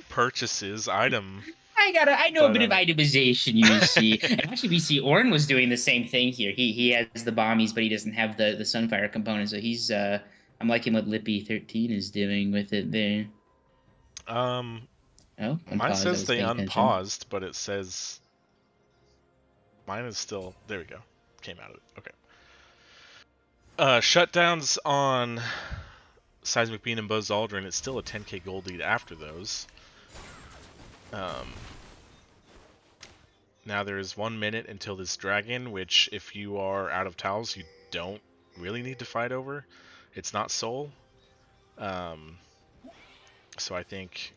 purchases, item. I know a But, bit of itemization, you see. And actually, we see Ornn was doing the same thing here. He has the Bombies, but he doesn't have the Sunfire component. So he's I'm liking what Lippy13 is doing with it there. Um, Oh, mine unpause. I says was they paying attention. unpaused, but it says mine is still, there we go. Came out of it. Okay. Shutdowns on Seismic Beam and Buzz Aldrin, it's still a 10k gold lead after those. Now there is 1 minute until this dragon, which if you are Out of Towels, you don't really need to fight over. It's not soul. So I think,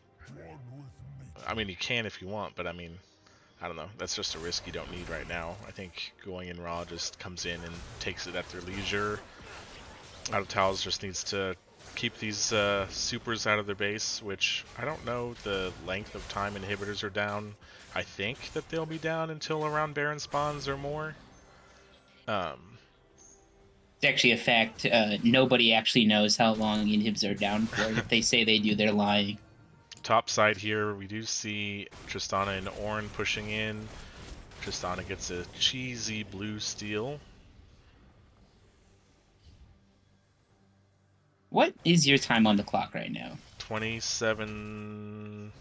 I mean, you can if you want, but I mean, I don't know. That's just a risk you don't need right now. I think going in raw just comes in and takes it at their leisure. Out of Towels just needs to keep these supers out of their base, which I don't know the length of time inhibitors are down. I think that they'll be down until around Baron spawns or more. It's actually a fact. Nobody actually knows how long inhibs are down for. If they say they do, they're lying. Top side here, we do see Tristana and Ornn pushing in. Tristana gets a cheesy blue steal. What is your time on the clock right now? 27,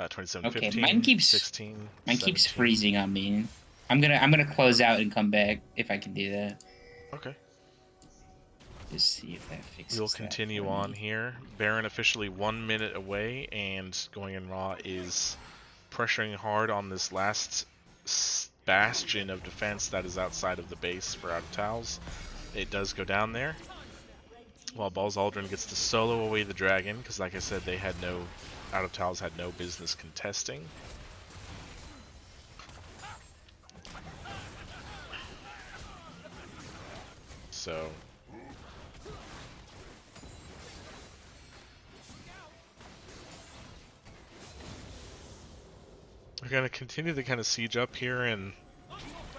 27, Okay, 15, mine keeps 16, mine keeps 17. freezing on me. I'm gonna close out and come back if I can do that. Okay. Just see if that fixes. We'll continue that for on me. here. Baron officially 1 minute away, and going in raw is pressuring hard on this last bastion of defense that is outside of the base for Out of Towels. It does go down there. While Buzz Aldrin gets to solo away the dragon, because like I said, they had no, Out of Towels had no business contesting. So we're gonna continue to kind of siege up here and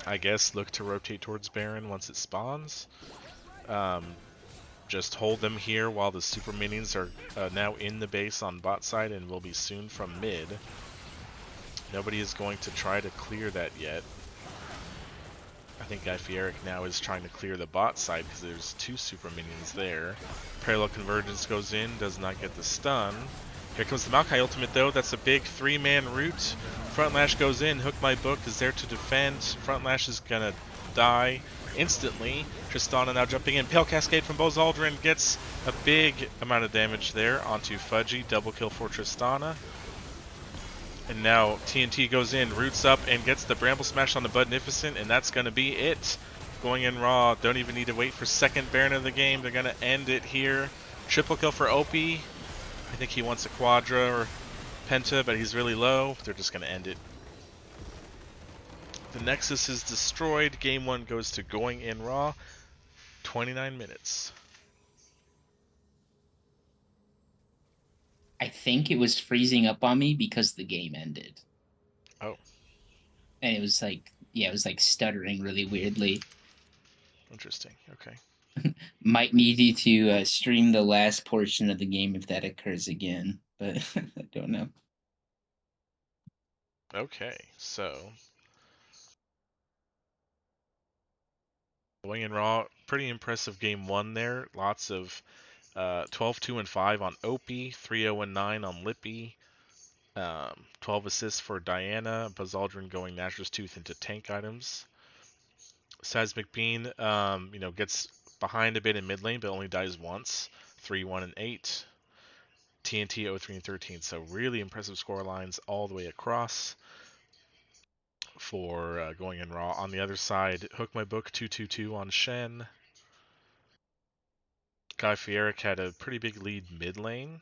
I guess look to rotate towards Baron once it spawns. Just hold them here while the super minions are now in the base on bot side and will be soon from mid. Nobody is going to try to clear that yet. I think Guy Fieric now is trying to clear the bot side because there's 2 super minions there. Parallel Convergence goes in, does not get the stun. Here comes the Maokai ultimate though, that's a big 3-man root. Front Lash goes in, Hook My Book is there to defend. Front Lash is gonna die instantly. Tristana now jumping in. Pale Cascade from Bozaldrin gets a big amount of damage there onto Fudgy. Double kill for Tristana. And now TNT goes in, roots up, and gets the Bramble Smash on the Budnificent, and that's going to be it. Going in raw, don't even need to wait for second Baron of the game. They're going to end it here. Triple kill for Opie. I think he wants a Quadra or Penta, but he's really low. They're just going to end it. The Nexus is destroyed. Game 1 goes to Going in raw. 29 minutes. I think it was freezing up on me because the game ended. Oh. And it was like, yeah, it was like stuttering really weirdly. Interesting. Okay. Might need you to stream the last portion of the game if that occurs again, but I don't know. Okay, so Going in raw, pretty impressive game 1 there. Lots of 12, 2, and 5 on Opie, 3, 0, and 9 on Lippy. 12 assists for Diana. Buzzaldrin going Nashor's Tooth into tank items. Seismic Bean, gets behind a bit in mid lane, but only dies once. 3, 1, and 8. TNT 0, 3, and 13. So really impressive score lines all the way across for Going in raw. On the other side, Hook My Book 2-2-2 on Shen. Guy Fieric had a pretty big lead mid lane.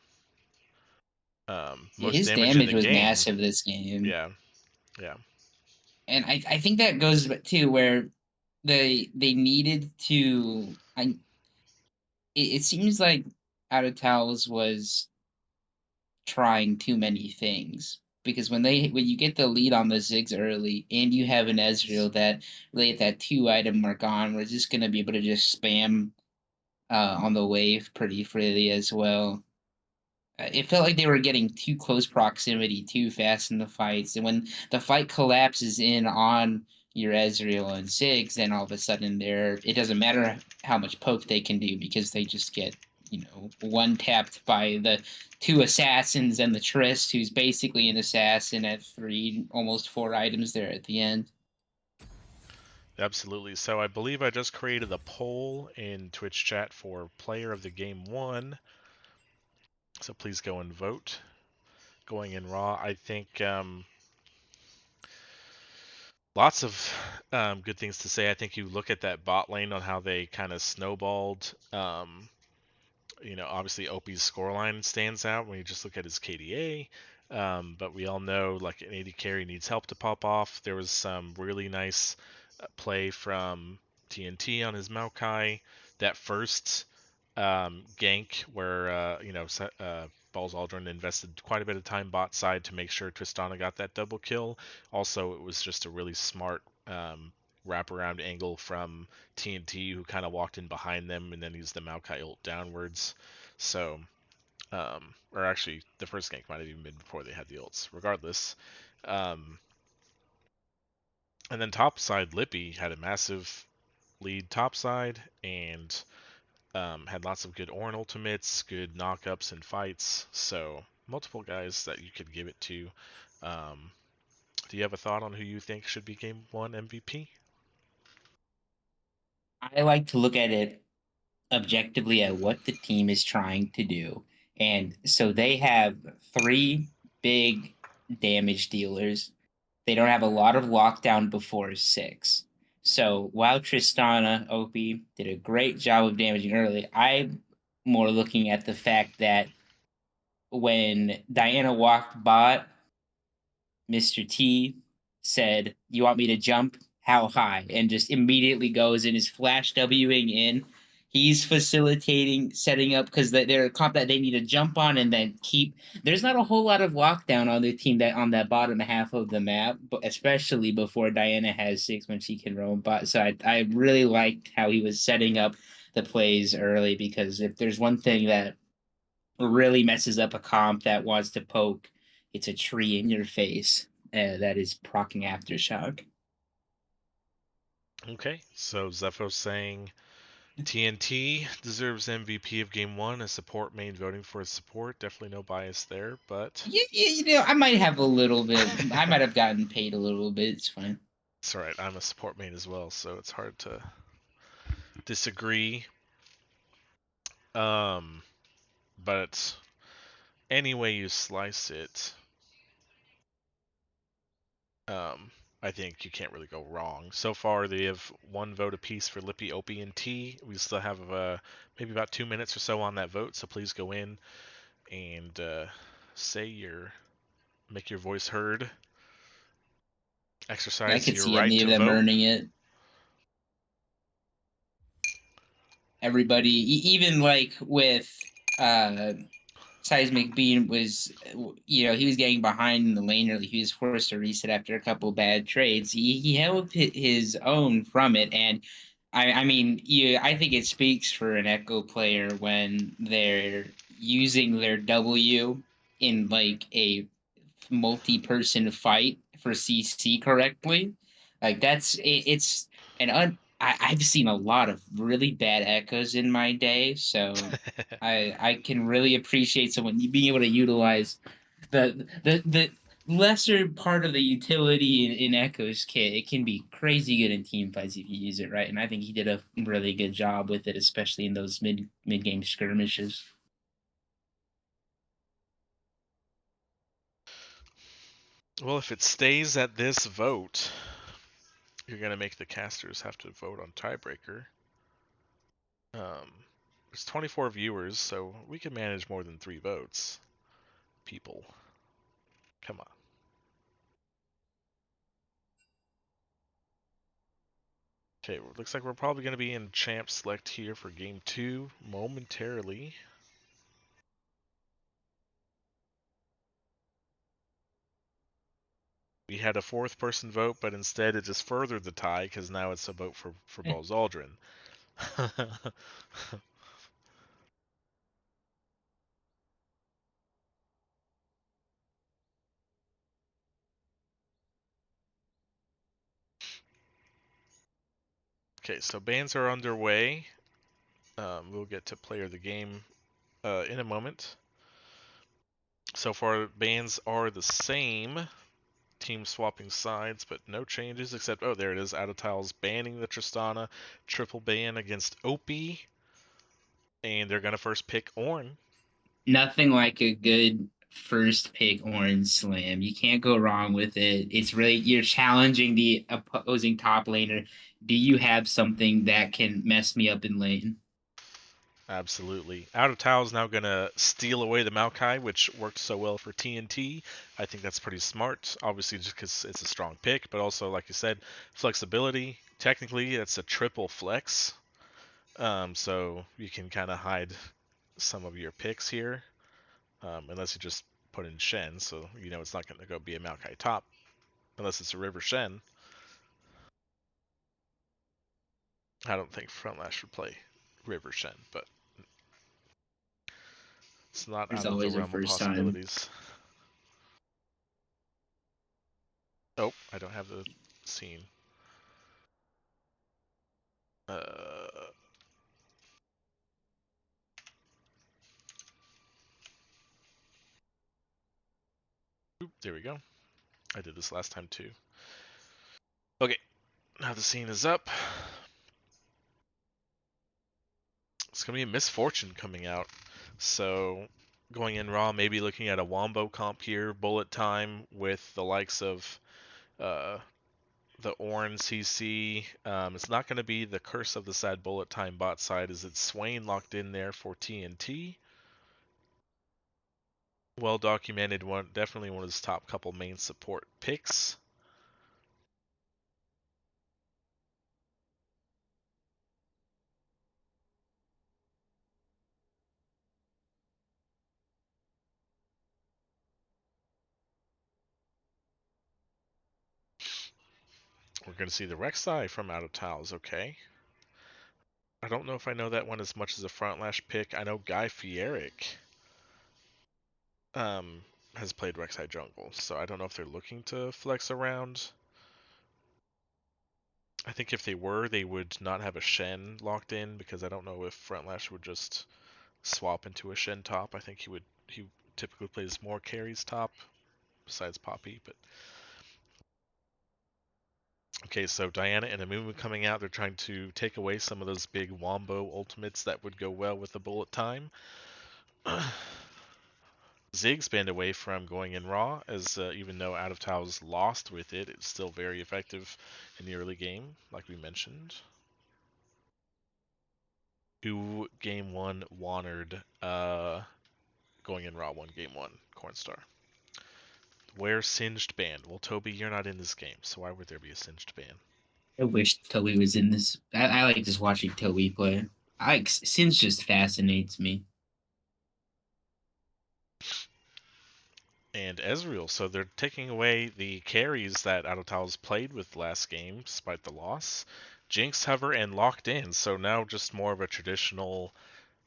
Most His damage in damage the was game. massive this game. Yeah. And I think that goes to where they needed to. It seems like Out of Towels was trying too many things, because when you get the lead on the Ziggs early and you have an Ezreal that really at that 2-item mark on, we're just gonna be able to just spam on the wave pretty freely as well. It felt like they were getting too close proximity too fast in the fights, and when the fight collapses in on your Ezreal and Ziggs, then all of a sudden it doesn't matter how much poke they can do, because they just get, one tapped by the 2 assassins and the Trist, who's basically an assassin at 3, almost 4 items there at the end. Absolutely. So I believe I just created a poll in Twitch chat for player of the game 1. So please go and vote. Going in raw, I think lots of good things to say. I think you look at that bot lane on how they kind of snowballed. Obviously Opie's scoreline stands out when you just look at his KDA. But we all know like an AD carry needs help to pop off. There was some really nice play from TNT on his Maokai. That first gank where Balls Aldrin invested quite a bit of time bot side to make sure Tristana got that double kill. Also, it was just a really smart wraparound angle from TNT, who kind of walked in behind them and then used the Maokai ult downwards. So, or actually, the first gank might have even been before they had the ults. Regardless, and then top side, Lippy had a massive lead top side and had lots of good Ornn ultimates, good knockups and fights. So multiple guys that you could give it to. Do you have a thought on who you think should be Game 1 MVP? I like to look at it objectively at what the team is trying to do. And so they have 3 big damage dealers. They don't have a lot of lockdown before 6. So while Tristana, OP did a great job of damaging early, I'm more looking at the fact that when Diana walked bot, Mr. T said, "You want me to jump? How high?" And just immediately goes and is flash Wing in. He's facilitating setting up, because they're a comp that they need to jump on and then keep. There's not a whole lot of lockdown on the team that on that bottom half of the map, but especially before Diana has 6 when she can roam bot. So I really liked how he was setting up the plays early, because if there's one thing that really messes up a comp that wants to poke, it's a tree in your face that is proccing Aftershock. Okay, so Zepho's saying TNT deserves MVP of Game 1, a support main voting for his support. Definitely no bias there, but... I might have a little bit. I might have gotten paid a little bit. It's fine. It's alright, I'm a support main as well, so it's hard to disagree. But any way you slice it, I think you can't really go wrong. So far, they have one vote apiece for Lippy, Opie, and T. We still have maybe about 2 minutes or so on that vote, so please go in and make your voice heard. I Exercise could your see right any of to them vote. earning it. Everybody, even like with Seismic Beam was, he was getting behind in the lane early. He was forced to reset after a couple bad trades. He held his own from it, and I mean, I think it speaks for an Echo player when they're using their W in like a multi-person fight for CC correctly. Like it's an I've seen a lot of really bad echoes in my day, so I can really appreciate someone being able to utilize the lesser part of the utility in Echo's kit. It can be crazy good in team fights if you use it right, and I think he did a really good job with it, especially in those mid game skirmishes. Well, if it stays at this vote, you're gonna make the casters have to vote on tiebreaker. There's 24 viewers, so we can manage more than 3 votes. People, come on. Okay, looks like we're probably going to be in champ select here for game 2 momentarily. We had a 4th person vote, but instead it just furthered the tie because now it's a vote for Balls Aldrin. Okay, so bans are underway. We'll get to player of the game in a moment. So far, bans are the same. Team swapping sides, but no changes except, oh, there it is. Out of tiles banning the Tristana. Triple ban against Opie. And they're going to first pick Ornn. Nothing like a good first pick orange slam. You can't go wrong with it. It's really, you're challenging the opposing top laner. Do you have something that can mess me up in lane? Absolutely. Out of Tile's now going to steal away the Maokai, which worked so well for TNT. I think that's pretty smart. Obviously, just because it's a strong pick, but also, like you said, flexibility. Technically, it's a triple flex. So you can kind of hide some of your picks here, unless you just put in Shen. So you know it's not going to go be a Maokai top, unless it's a River Shen. I don't think Frontlash would play River Shen, but it's not There's out of the always a realm of first time. possibilities. Oh, I don't have the scene. Uh, there we go. I did this last time too. Okay, now the scene is up. It's gonna be a misfortune coming out. So going in raw, maybe looking at a Wombo comp here, bullet time with the likes of uh, the Ornn CC. It's not going to be the Curse of the Sad bullet time bot side, as it's Swain locked in there for TNT. Well documented one, definitely one of his top couple main support picks. We're going to see the Rek'Sai from Out of Tiles, okay. I don't know if I know that one as much as a Frontlash pick. I know Guy Fieric um, has played Rek'Sai jungle, so I don't know if they're looking to flex around. I think if they were, they would not have a Shen locked in, because I don't know if Frontlash would just swap into a Shen top. I think he typically plays more carries top besides Poppy, but Okay, so Diana and Amumu coming out. They're trying to take away some of those big Wombo ultimates that would go well with the bullet time. Ziggs banned away from going in Raw, as even though Out of Tao's lost with it, it's still very effective in the early game, like we mentioned. Who game one wanted going in Raw 1 game 1, Cornstar. Where Singed banned? Well, Toby, you're not in this game, so why would there be a Singed ban? I wish Toby was in this. I like just watching Toby play. Singe just fascinates me. And Ezreal, so they're taking away the carries that Adotal's played with last game, despite the loss. Jinx, Hover, and Locked In, so now just more of a traditional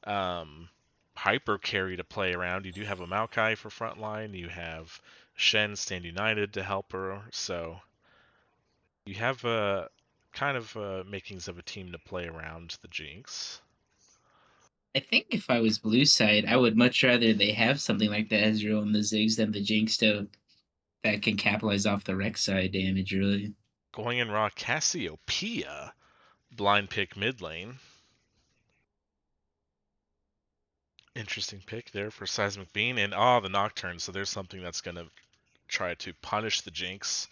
hyper carry to play around. You do have a Maokai for frontline, you have Shen, Stand United to help her, so you have kind of makings of a team to play around the Jinx. I think if I was blue side, I would much rather they have something like the Ezreal and the Ziggs than the Jinx that can capitalize off the Rex side damage, really. Going in Raw, Cassiopeia, blind pick mid lane. Interesting pick there for Seismic Beam. And the Nocturne, so there's something that's going to try to punish the Jinx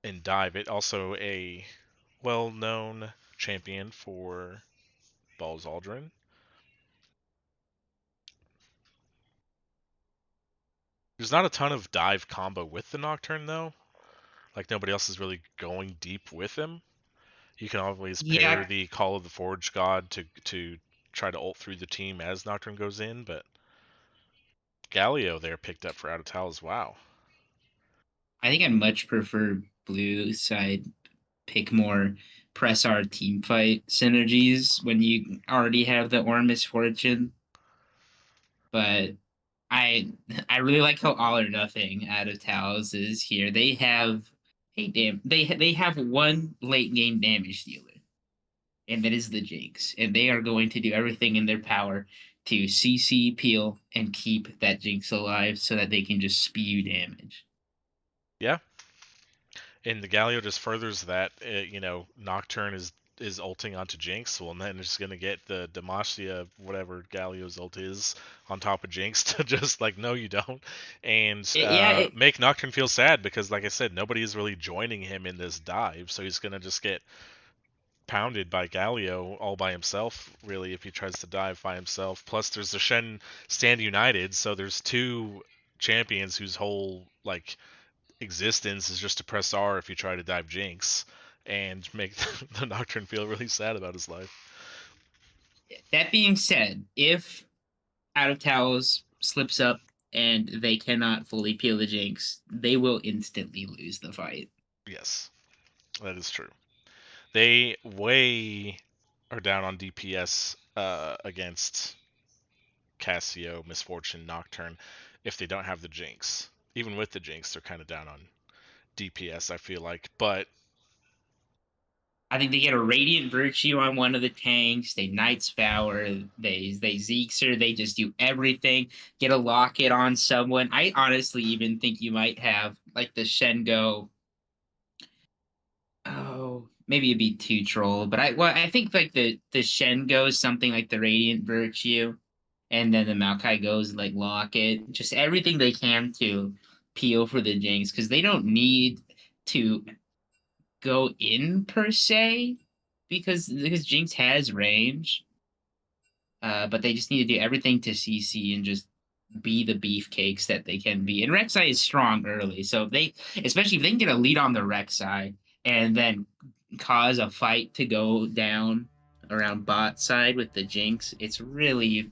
and dive it. Also a well-known champion for Balls Aldrin. There's not a ton of dive combo with the Nocturne, though. Like, nobody else is really going deep with him. You can always pair Yeah, the Call of the Forge God to try to ult through the team as Nocturne goes in, but Galio there picked up for Out of Towels. Wow. I think I much prefer blue side pick more press our team fight synergies when you already have the Or Misfortune. But I I really like how all or nothing out of Taos is here. They have hey damn they have one late game damage dealer, and that is the Jinx, and they are going to do everything in their power to CC peel and keep that Jinx alive so that they can just spew damage. Yeah, and the Galio just furthers that. Nocturne is ulting onto Jinx, well, and then it's going to get the Demacia, whatever Galio's ult is, on top of Jinx to just like, no, you don't, and make Nocturne feel sad because, like I said, nobody is really joining him in this dive, so he's going to just get pounded by Galio all by himself, really, if he tries to dive by himself. Plus, there's the Shen Stand United, so there's two champions whose whole like existence is just to press R if you try to dive Jinx and make the Nocturne feel really sad about his life. That being said, if Out of Towels slips up and they cannot fully peel the Jinx, they will instantly lose the fight. Yes, that is true. They way are down on DPS against Cassio, Misfortune, Nocturne if they don't have the Jinx. Even with the Jinx, they're kind of down on DPS, I feel like. But I think they get a Radiant Virtue on one of the tanks. They Knight's Vow, they Zeeks her. They just do everything. Get a Locket on someone. I honestly even think you might have like the Shen go. Oh, maybe it'd be too troll, but I think like the Shen goes something like the Radiant Virtue, and then the Maokai goes like Locket. Just everything they can to peel for the Jinx because they don't need to go in per se because Jinx has range, but they just need to do everything to CC and just be the beefcakes that they can be. And Rek'Sai is strong early, so especially if they can get a lead on the Rek'Sai and then cause a fight to go down around bot side with the Jinx, it's really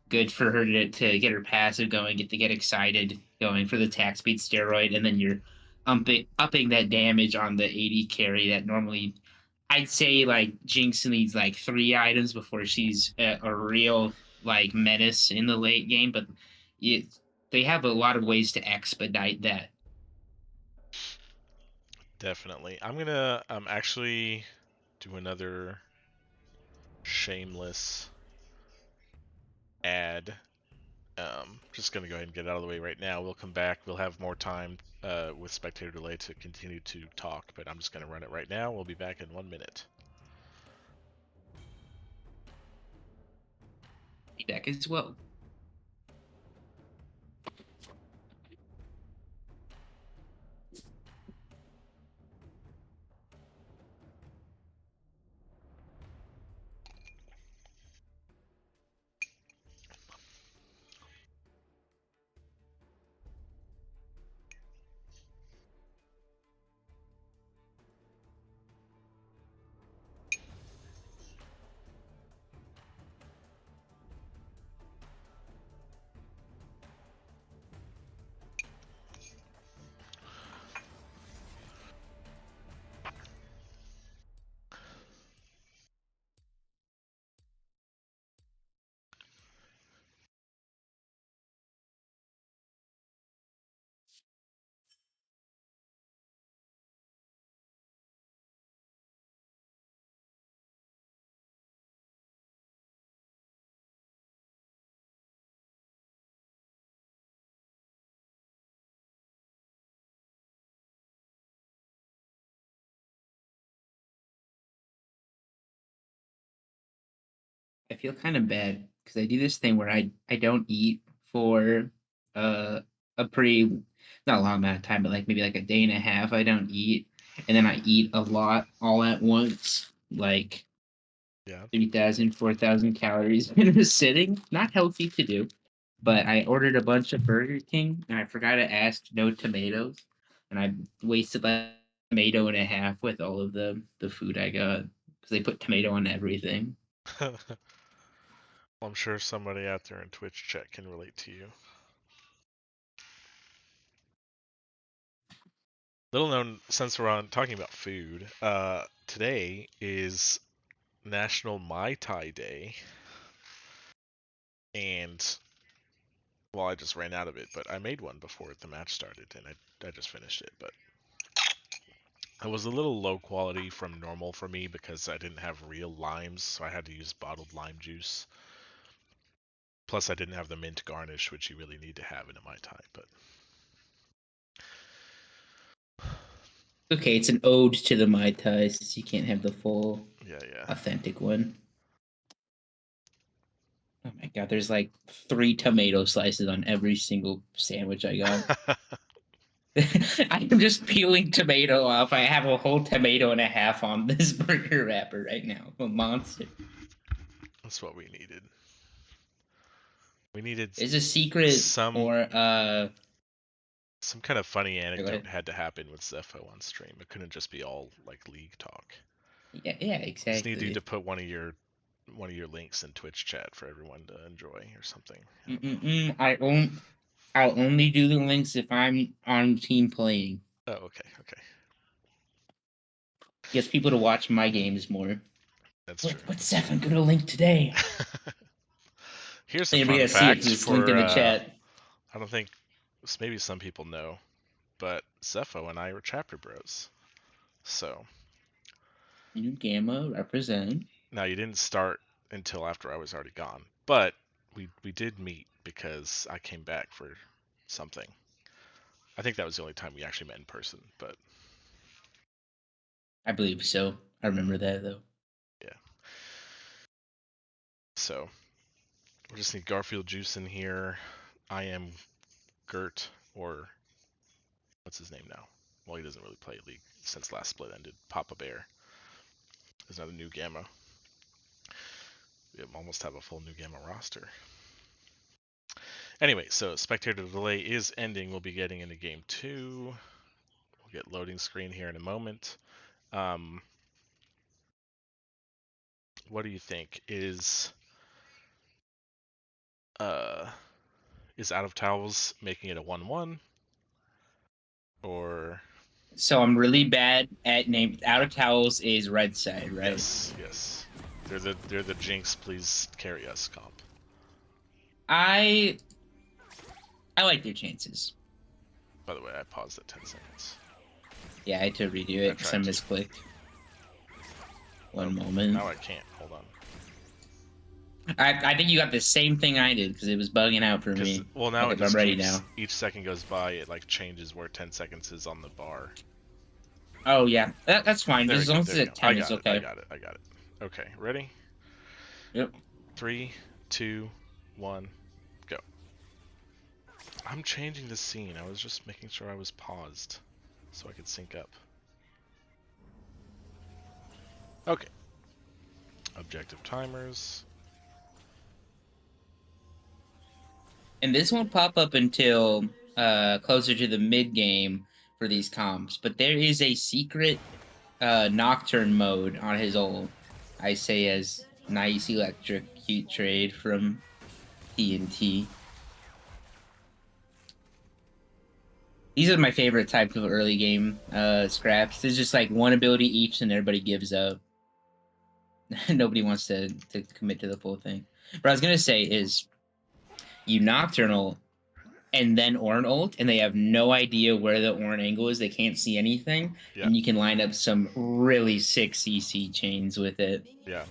good for her to get her passive going, get excited going for the attack speed steroid, and then you're upping that damage on the 80 carry that normally I'd say like Jinx needs like 3 items before she's a real like menace in the late game, but it, they have a lot of ways to expedite that. definitely, I'm gonna actually do another shameless ad Just going to go ahead and get out of the way right now. We'll come back. We'll have more time with spectator delay to continue to talk, but I'm just going to run it right now. We'll be back in 1 minute. Be back as well. I feel kind of bad because I do this thing where I don't eat for uh a pretty not a long amount of time, but like maybe like a day and a half. I don't eat, and then I eat a lot all at once, like Yeah. 3,000, 4,000 calories in a sitting. Not healthy to do, but I ordered a bunch of Burger King and I forgot to ask no tomatoes, and I wasted like a tomato and a half with all of the food I got because they put tomato on everything. Well, I'm sure somebody out there in Twitch chat can relate to you. Little known, since we're on talking about food, today is National Mai Tai Day, and well, I just ran out of it, but I made one before the match started, and I just finished it. But it was a little low quality from normal for me because I didn't have real limes, so I had to use bottled lime juice. Plus, I didn't have the mint garnish, which you really need to have in a Mai Tai. But Okay, it's an ode to the Mai Tai since you can't have the full yeah. authentic one. Oh my god, there's like 3 tomato slices on every single sandwich I got. I'm just peeling tomato off. I have a whole tomato and a half on this burger wrapper right now. I'm a monster. That's what we needed. We needed Is a secret some or some kind of funny go anecdote ahead. had to happen with Zepho on stream. It couldn't just be all like league talk. Yeah, Just need you exactly. to put one of your links in Twitch chat for everyone to enjoy or something. I don't know. I'll only do the links if I'm on team playing. Oh, okay, okay. Gets people to watch my games more. That's true. What's That's Seth? I'm gonna link today. true. Here's a Anybody fun gotta see it fact because it's linked for in the chat. I don't think maybe some people know, but Zepho and I are chapter bros. So New Gamma represent. now you didn't start until after I was already gone, but we did meet because I came back for something. I think that was the only time we actually met in person, but I believe so. I remember that though. yeah. So we just need Garfield Juice in here. I am Gert, or what's his name now? Well, he doesn't really play League since last split ended. Papa Bear is another new Gamma. We almost have a full new Gamma roster. Anyway, so spectator delay is ending. We'll be getting into game 2. We'll get loading screen here in a moment. What do you think? Is Out of Towels making it a 1-1? Or So I'm really bad at name. Out of Towels is red side, right? yes. They're the Jinx, please carry us comp. I like their chances. By the way, I paused at 10 seconds. Yeah, I had to redo I it because I tried to. misclicked. One Oh, moment. now I can't. Hold on. I think you got the same thing I did because it was bugging out for Because me. well, now Okay, it but I'm just ready keeps now. each second goes by, it like changes where 10 seconds is on the bar. Oh yeah, that's fine. There we As go. long as There we it's go. at I 10, it's got it. I okay. got it. I got it. Okay, ready? Yep. 3, 2, 1, go. I'm changing the scene. I was just making sure I was paused so I could sync up. Okay. Objective timers. And this won't pop up until closer to the mid game for these comps, but there is a secret nocturne mode on his ult. I say as nice electric cute trade from TNT. These are my favorite types of early game scraps. There's just like one ability each and everybody gives up. Nobody wants to commit to the full thing. What I was gonna say is you nocturnal and then Ornn ult, and they have no idea where the Ornn angle is. They can't see anything, Yeah. and you can line up some really sick CC chains with it. Yeah.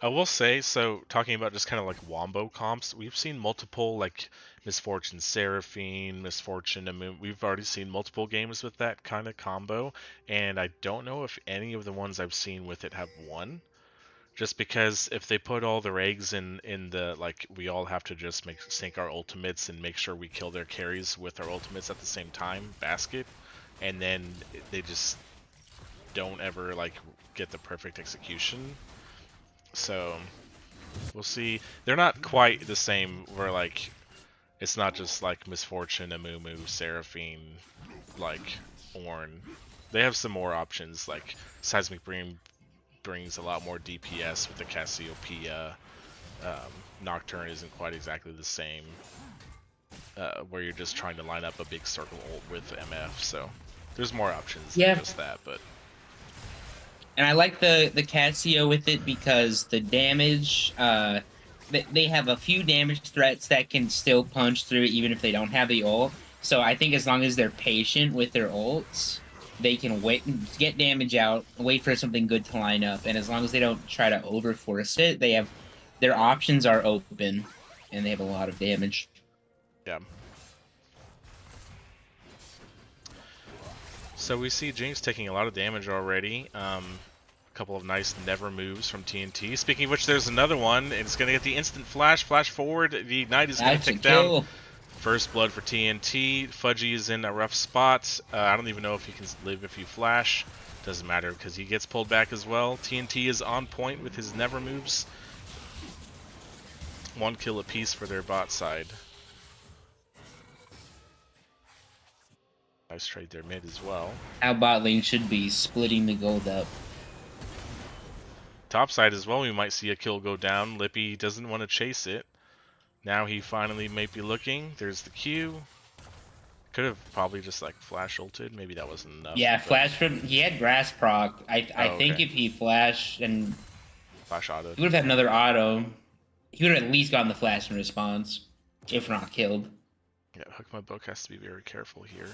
I will say, so talking about just kind of like wombo comps, we've seen multiple like Misfortune Seraphine, Misfortune Amun. We've already seen multiple games with that kind of combo, and I don't know if any of the ones I've seen with it have won. Just because if they put all their eggs in the like, we all have to just sync our ultimates and make sure we kill their carries with our ultimates at the same time basket, and then they just don't ever like get the perfect execution. So we'll see. They're not quite the same. Where like it's not just like Misfortune, Amumu, Seraphine, like Ornn. They have some more options. Like Seismic Beam brings a lot more DPS with the Cassiopeia. Nocturne isn't quite exactly the same. Where you're just trying to line up a big circle ult with MF. So there's more options than Yeah, just that. But and I like the Casio with it because the damage. They have a few damage threats that can still punch through even if they don't have the ult. So I think as long as they're patient with their ults, they can wait and get damage out, wait for something good to line up, and as long as they don't try to overforce it, they have their options are open, and they have a lot of damage. yeah. So we see Jinx taking a lot of damage already. A couple of nice never moves from TNT. Speaking of which, there's another one. It's going to get the instant flash forward. The Ignite is going to That's a tick down. kill. First blood for TNT. Fudgy is in a rough spot. I don't even know if he can live if you flash. Doesn't matter because he gets pulled back as well. TNT is on point with his never moves. 1 kill apiece for their bot side. Nice trade their mid as well. How bot lane should be splitting the gold up. Top side as well, we might see a kill go down. Lippy doesn't want to chase it. Now he finally might be looking. There's the Q. Could have probably just like flash ulted. Maybe that wasn't enough. Yeah, But... flash from he had grass proc. I Oh, think okay. if he flashed and Flash auto. he would have had another auto, he would have at least gotten the flash in response, if not killed. Yeah, Hook My Book has to be very careful here.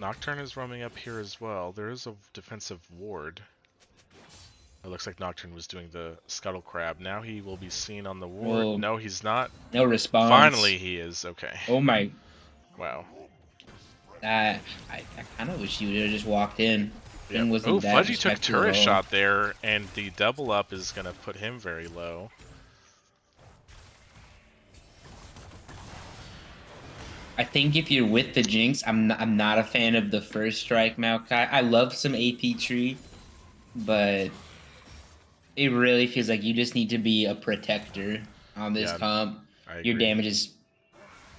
Nocturne is roaming up here as well. There is a defensive ward. It looks like Nocturne was doing the Scuttle Crab. Now he will be seen on the ward. Oh, No, he's not. no response. Finally he is. Okay. Oh my. Wow. I kind of wish you would have just walked in. Yep. Thing wasn't Oh, that Fudgy took respectful turret at all. shot there, and the double up is going to put him very low. I think if you're with the Jinx, I'm not a fan of the first strike Maokai. I love some AP tree, but it really feels like you just need to be a protector on this Yeah, comp. I Your agree. damage is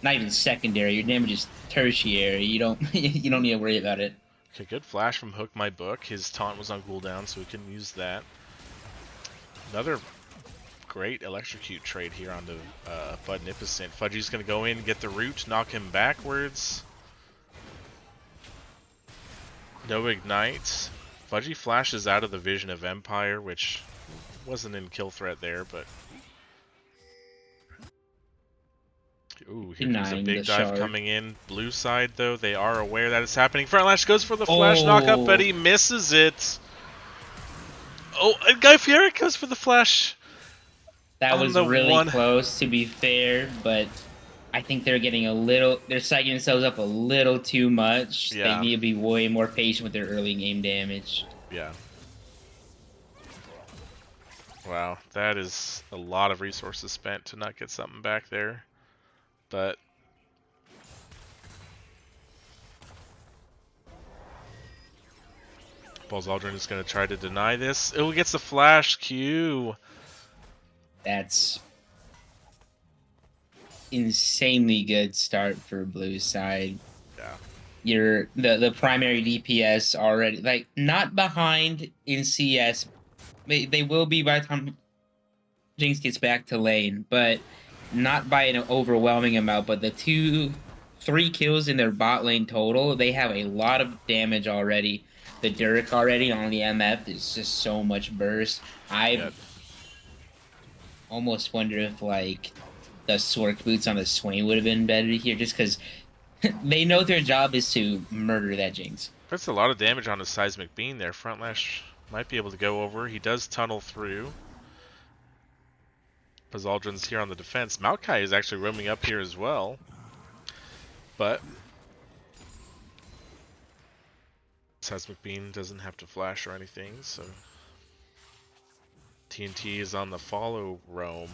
not even secondary. Your damage is tertiary. You don't you don't need to worry about it. Okay, good flash from Hook My Book. His taunt was on cooldown, so we can use that. Another great electrocute trade here onto Budnificent. Fudgy's going to go in, get the root, knock him backwards. No ignite. Fudgy flashes out of the Vision of Empire, which wasn't in kill threat there, but Ooh, here comes a Denying the big dive shard. coming in. Blue side, though, they are aware that it's happening. Frontlash goes for the flash Oh. knockup, but he misses it. Oh, and Guy Fieri goes for the flash. That On was the really one. close, to be fair, but I think they're getting a little. They're psyching themselves up a little too much. They Yeah. need to be way more patient with their early game damage. Yeah. Wow, that is a lot of resources spent to not get something back there. But Balls Aldrin is going to try to deny this. Oh, he gets the flash Q. That's insanely good start for blue side. Yeah. You're the primary DPS already, like, not behind in CS. They will be by the time Jinx gets back to lane, but not by an overwhelming amount. But the 3 kills in their bot lane total, they have a lot of damage already. The Dirk already on the MF is just so much burst. I Yeah. almost wonder if, like, the Swork boots on the Swain would have been better here, just because they know their job is to murder that Jinx. That's a lot of damage on his seismic beam there. Frontlash might be able to go over. He does tunnel through. Aldrin's here on the defense. Maokai is actually roaming up here as well. But seismic beam doesn't have to flash or anything, so TNT is on the follow roam,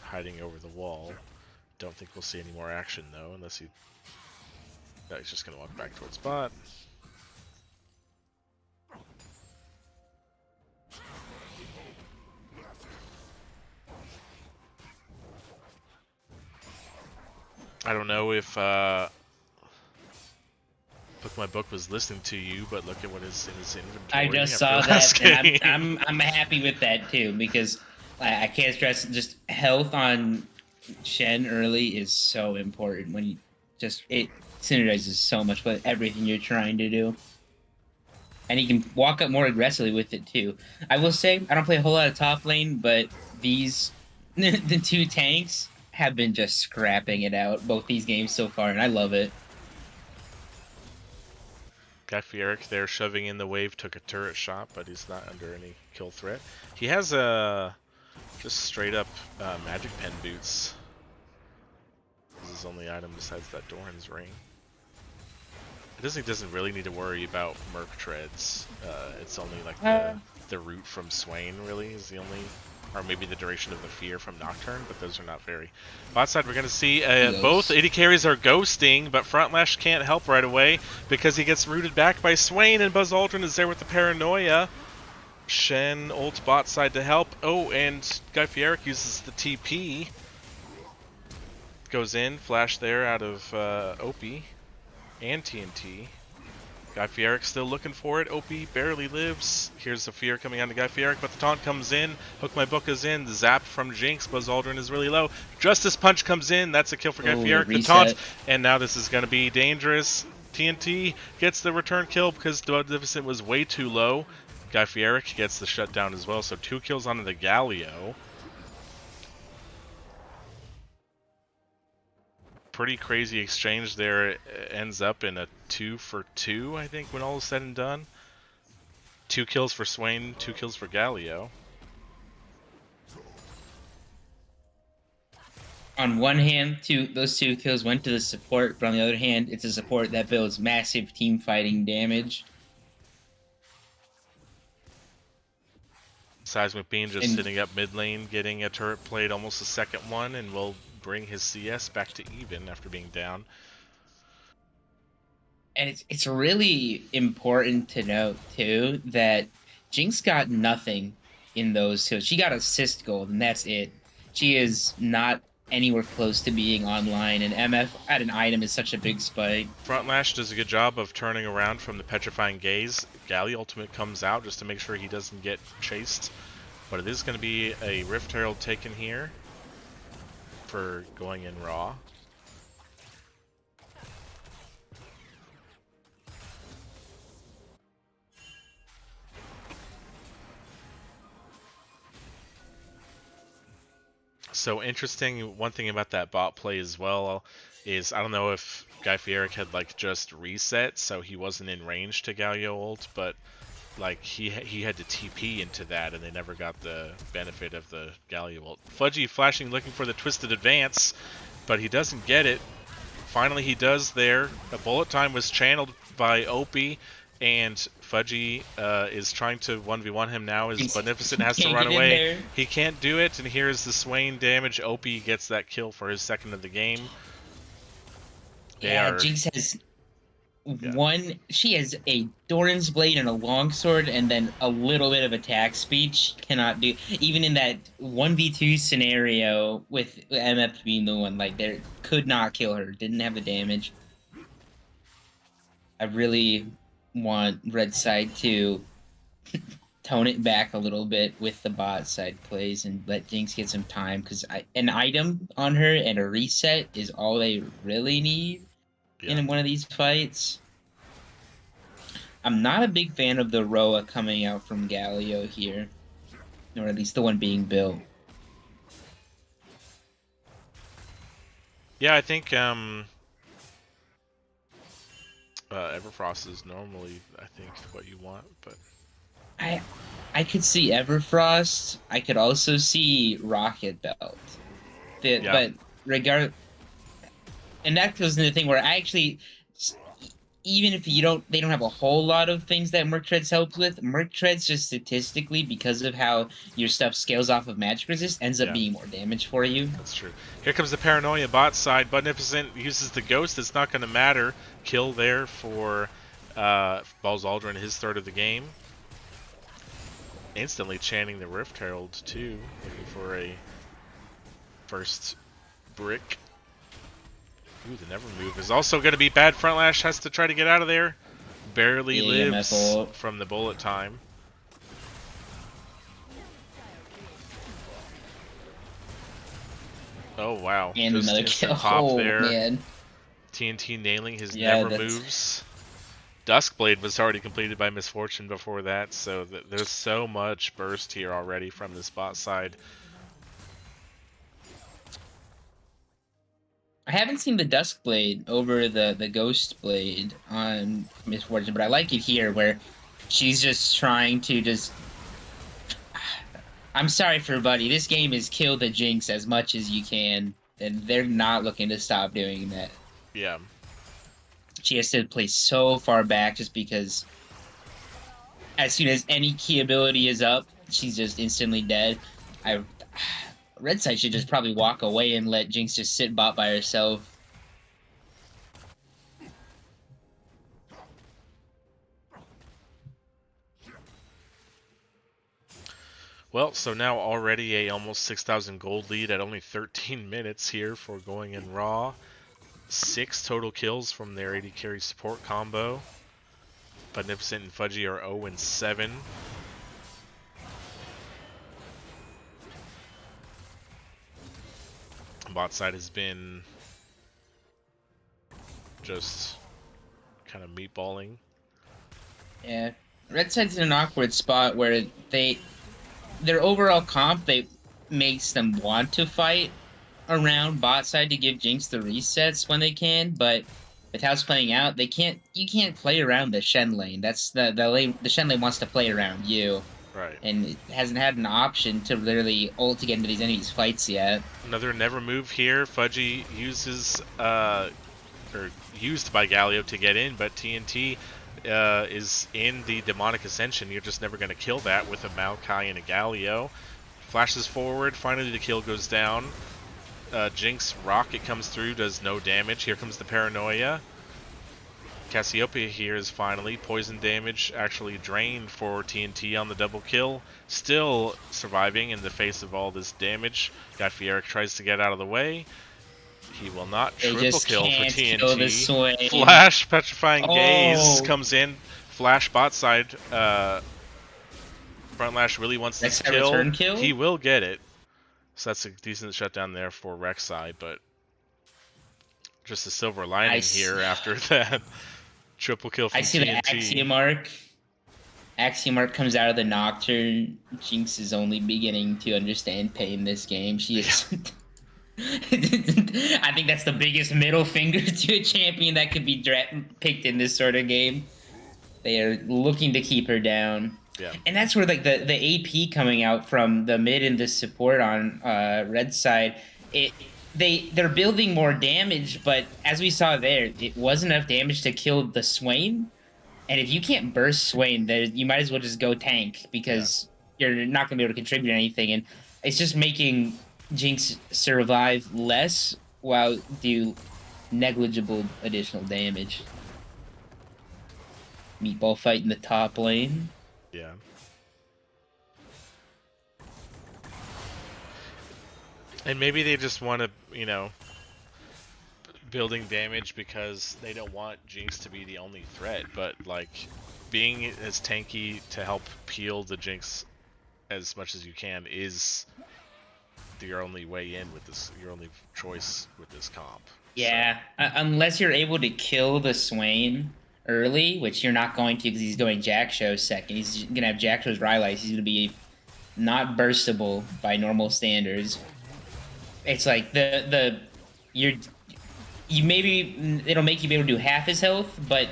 hiding over the wall. Don't think we'll see any more action though, unless he... No, he's just gonna walk back towards bot. I don't know if Book My Book was listening to you, but look at what is in his inventory. I just after saw last that, game. and I'm happy with that too, because I can't stress, just health on Shen early is so important. When you just, it synergizes so much with everything you're trying to do, and you can walk up more aggressively with it too. I will say I don't play a whole lot of top lane, but these the 2 tanks have been just scrapping it out both these games so far, and I love it. Guy Fieri there shoving in the wave, took a turret shot, but he's not under any kill threat. He has a just straight up magic pen boots. This is his only item besides that Doran's ring. I just think doesn't really need to worry about Merc treads. It's only like the route from Swain really is the only, or maybe the duration of the fear from Nocturne, but those are not very. Bot side, we're going to see both AD carries are ghosting, but Frontlash can't help right away because he gets rooted back by Swain, and Buzz Aldrin is there with the paranoia. Shen ult bot side to help. Oh, and Guy Fieri uses the TP. Goes in, flash there out of OP and TNT. Guy Fieri still looking for it. OP barely lives. Here's the fear coming on to Guy Fieri, but the taunt comes in. Hook My Book is in. The zap from Jinx. Buzz Aldrin is really low. Justice Punch comes in. That's a kill for Guy Fieri. The taunt. And now this is going to be dangerous. TNT gets the return kill because the deficit was way too low. Guy Fieri gets the shutdown as well. So 2 kills onto the Galio. Pretty crazy exchange there. It ends up in a 2 for 2, I think, when all is said and done. 2 kills for Swain, 2 kills for Galio. On one hand, those 2 kills went to the support, but on the other hand, it's a support that builds massive team fighting damage. Seismic Beam just sitting up mid lane, getting a turret played, almost a second one, and will bring his CS back to even after being down. And it's really important to note too that Jinx got nothing in those kills. She got assist gold, and that's it. She is not anywhere close to being online, and MF at an item is such a big spike. Frontlash does a good job of turning around from the Petrifying Gaze. Galley ultimate comes out just to make sure he doesn't get chased. But it is going to be a Rift Herald taken here for going in raw. So interesting. One thing about that bot play as well is I don't know if Guy Fieric had like just reset, so he wasn't in range to Galio ult, but like he had to TP into that, and they never got the benefit of the Galio ult. Fudgy flashing, looking for the twisted advance, but he doesn't get it. Finally, he does there. A bullet time was channeled by Opie, and Fudgy is trying to 1v1 him now as Beneficent has to Can't run get in away. there. He can't do it, and here's the Swain damage. Opie gets that kill for his second of the game. Yeah, Jinx has one. She has a Doran's Blade and a longsword, and then a little bit of attack speed. She cannot do even in that 1v2 scenario with MF being the one. Like, there could not kill her. Didn't have the damage. I really want Red Side to tone it back a little bit with the bot side plays and let Jinx get some time, because an item on her and a reset is all they really need in one of these fights. I'm not a big fan of the Roa coming out from Galio here, or at least the one being built. Yeah, I think Everfrost is normally, I think, what you want, but I could see Everfrost. I could also see Rocket Belt. But and that goes into the thing where I actually, even if they don't have a whole lot of things that Merc Treads helps with, Merc Treads just statistically, because of how your stuff scales off of magic resist, ends up being more damage for you. That's true. Here comes the Paranoia bot side. Beneficent uses the Ghost. It's not going to matter. Kill there for Balls Aldrin, his third of the game. Instantly chanting the Rift Herald too, looking for a first brick. Ooh, the Never Move is also going to be bad. Frontlash has to try to get out of there. Barely lives from the bullet time. Oh wow! And just another kill. Pop there. Man. TNT nailing his Never Moves. Duskblade was already completed by Misfortune before that, so there's so much burst here already from this bot side. I haven't seen the Duskblade over the Ghost Blade on Misfortune, but I like it here where she's just trying to just... I'm sorry for everybody. This game is kill the Jinx as much as you can, and they're not looking to stop doing that. Yeah. She has to play so far back just because as soon as any key ability is up, she's just instantly dead. Red Side should just probably walk away and let Jinx just sit bot by herself. Well, so now already a almost 6,000 gold lead at only 13 minutes here for going in Raw. 6 total kills from their AD carry support combo. Beneficent and Fudgy are 0-7. Bot side has been just kind of meatballing. Yeah, Red Side's in an awkward spot where their overall comp makes them want to fight around bot side to give Jinx the resets when they can, but with how it's playing out, you can't play around the Shen lane. That's the Shen lane wants to play around you. Right. And it hasn't had an option to literally ult to get into these enemies' fights yet. Another Never Move here. Fudgy uses or used by Galio to get in, but TNT is in the Demonic Ascension. You're just never going to kill that with a Maokai and a Galio. Flashes forward. Finally, the kill goes down. Jinx Rocket comes through, does no damage. Here comes the Paranoia. Cassiopeia here is finally poison damage actually drained for TNT on the double kill. Still surviving in the face of all this damage. Guy Fieric tries to get out of the way. He will not. Triple kill for TNT. Flash Petrifying Gaze comes in. Flash bot side. Frontlash really wants this kill. He will get it. So that's a decent shutdown there for Rek'Sai, but just a silver lining here after that triple kill from TNT. I see the Axiom arc. Axiomart comes out of the Nocturne. Jinx is only beginning to understand pain this game. She is. I think that's the biggest middle finger to a champion that could be picked in this sort of game. They are looking to keep her down. Yeah. And that's where like the AP coming out from the mid and the support on red side, they're building more damage, but as we saw there, it wasn't enough damage to kill the Swain. And if you can't burst Swain, then you might as well just go tank because you're not gonna be able to contribute anything. And it's just making Jinx survive less while do negligible additional damage. Meatball fight in the top lane. Yeah. And maybe they just want to, you know, building damage because they don't want Jinx to be the only threat, but like being as tanky to help peel the Jinx as much as you can is your only way in with this, your only choice with this comp. Yeah, unless you're able to kill the Swain early, which you're not going to because he's going Jack-Show second. He's gonna have Jack-Show's Rylai's. He's gonna be not burstable by normal standards. It's like you maybe it'll make you be able to do half his health, but